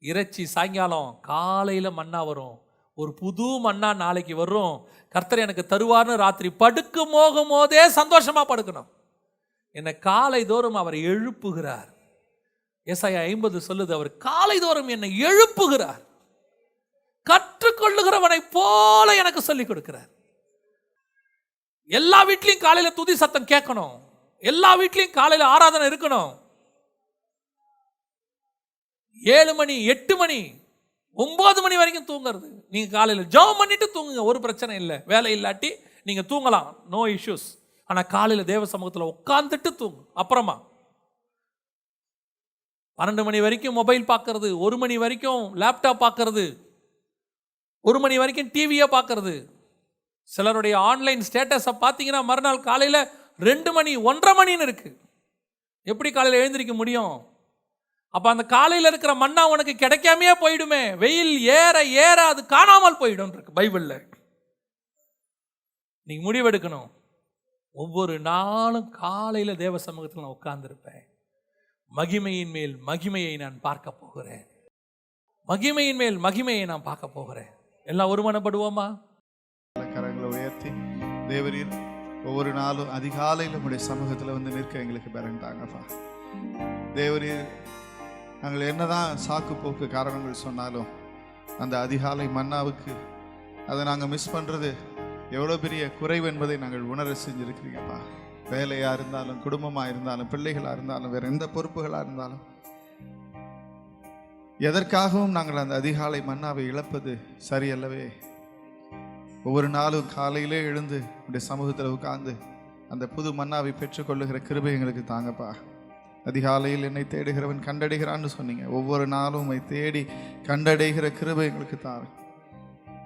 S1: இறைச்சி சாயங்காலம், காலையில மன்னா வரும், ஒரு புது மன்னா நாளைக்கு வரும், கர்த்தர் எனக்கு தருவார்னு ராத்திரி படுக்கும் போகும் போதே சந்தோஷமா படுக்கணும். என்னை காலை தோறும் அவர் எழுப்புகிறார். ஏசாயா 50 சொல்லுது, அவர் காலை தோறும் என்னை எழுப்புகிறார், கற்றுக்கொள்ளுகிறவனை போல எனக்கு சொல்லிக் கொடுக்கிறார். எல்லா வீட்லையும் காலையில துதி சத்தம் கேட்கணும், எல்லா வீட்லையும் காலையில ஆராதனை இருக்கணும். 7 மணி 8 மணி 9 மணி வரைக்கும் தூங்குறது. நீங்க காலையில ஜெபம் பண்ணிட்டு தூங்குங்க, ஒரு பிரச்சனை இல்லை. வேலை இல்லாட்டி நீங்க தூங்கலாம், நோ இஷ்யூஸ். ஆனா காலையில தேவ சமூகத்தில் உட்கார்ந்துட்டு தூங்கு. அப்புறமா 12 மணி வரைக்கும் மொபைல் பார்க்கறது, 1 மணி வரைக்கும் லேப்டாப் பார்க்கறது, 1 மணி வரைக்கும் டிவியை பார்க்கறது. சிலருடைய ஆன்லைன் ஸ்டேட்டஸை பார்த்தீங்கன்னா மறுநாள் காலையில் 2 மணி 1:30 மணின்னு இருக்கு. எப்படி காலையில் எழுந்திருக்க முடியும்? அப்போ அந்த காலையில் இருக்கிற மன்னா உனக்கு கிடைக்காமையே போயிடுமே. வெயில் ஏற ஏற அது காணாமல் போயிடும் இருக்கு பைபிளில். நீங்க முடிவெடுக்கணும். ஒவ்வொரு நாளும் காலையில் தேவ சமூகத்தில் நான் உட்கார்ந்துருப்பேன். மகிமையின் மேல் மகிமையை நான் பார்க்க போகிறேன், மகிமையின் மேல் மகிமையை நான் பார்க்க போகிறேன். எல்லாம் ஒருமனப்படுவோமா?
S3: கரங்களை உயர்த்தி, தேவரீர் ஒவ்வொரு நாளும் அதிகாலையில் நம்முடைய சமூகத்தில் வந்து நிற்க எங்களுக்கு பெறண்டாங்கப்பா. தேவரீர், நாங்கள் என்னதான் சாக்கு போக்கு காரணங்கள் சொன்னாலும் அந்த அதிகாலை மன்னாவுக்கு அதை நாங்கள் மிஸ் பண்ணுறது எவ்வளோ பெரிய குறைவு என்பதை நாங்கள் உணர செஞ்சுருக்கிறீங்கப்பா. வேலையாக இருந்தாலும், குடும்பமாக இருந்தாலும், பிள்ளைகளாக இருந்தாலும், வேறு எந்த பொறுப்புகளாக இருந்தாலும், எதற்காகவும் நாங்கள் அந்த அதிகாலை மன்னாவை இழப்பது சரியல்லவே. ஒவ்வொரு நாளும் காலையிலே எழுந்து உடைய சமூகத்தில் உட்கார்ந்து அந்த புது மன்னாவை பெற்றுக்கொள்ளுகிற கிருபை எங்களுக்கு தாங்கப்பா. அதிகாலையில் என்னை தேடுகிறவன் கண்டடைகிறான்னு சொன்னீங்க. ஒவ்வொரு நாளும் உம்மை தேடி கண்டடைகிற கிருபை எங்களுக்கு தாரு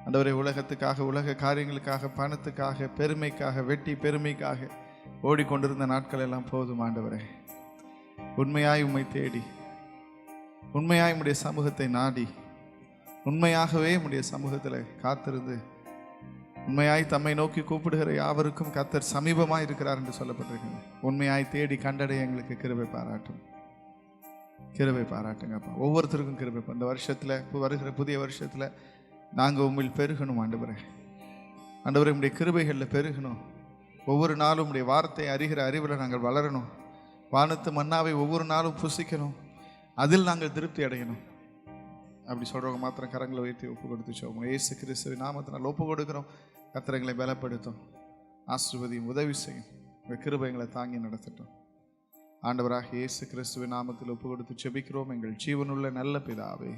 S3: ஆண்டவரே. உலகத்துக்காக, உலக காரியங்களுக்காக, பணத்துக்காக, பெருமைக்காக, வெட்டி பெருமைக்காக ஓடிக்கொண்டிருந்த நாட்கள் எல்லாம் போதும் ஆண்டவரே. உண்மையாய் உம்மை தேடி, உண்மையாய் உம்முடைய சமூகத்தை நாடி, உண்மையாகவே உம்முடைய சமூகத்தில் காத்திருந்து, உண்மையாய் தம்மை நோக்கி கூப்பிடுகிற யாவருக்கும் கர்த்தர் சமீபமாய் இருக்கிறார் என்று சொல்லப்பட்டிருக்கிறது. உண்மையாய் தேடி கண்டடைய எங்களுக்கு கிருபை பாராட்டும், கிருபை பாராட்டுங்கப்பா. ஒவ்வொருத்தருக்கும் கிருபை. இந்த வருஷத்தில், வருகிற புதிய வருஷத்தில் நாங்கள் உண்மையில் பெருகணும் ஆண்டவரே. ஆண்டவரே, உம்முடைய கிருபைகளில் பெருகணும். ஒவ்வொரு நாளும் உம்முடைய வார்த்தை அறிகிற அறிவில் நாங்கள் வளரணும். வானத்து மன்னாவை ஒவ்வொரு நாளும் புசிக்கணும், அதில் நாங்கள் திருப்தி அடையணும். அப்படி சொல்கிறவங்க மாத்திரம் கரங்களை உயர்த்தி ஒப்பு கொடுத்து சொல்லுவோம். இயேசு கிறிஸ்துவின் நாமத்தினால் ஒப்பு கொடுக்குறோம். கர்த்தர் பலப்படுத்தும், ஆசீர்வதியும், உதவி செய்யும். உங்கள் கிருபை எங்களை தாங்கி நடத்தட்டும். ஆண்டவராக இயேசு கிறிஸ்துவின் நாமத்தில் ஒப்பு கொடுத்து ஜெபிக்கிறோம் எங்கள் ஜீவனுள்ள நல்ல பிதாவே.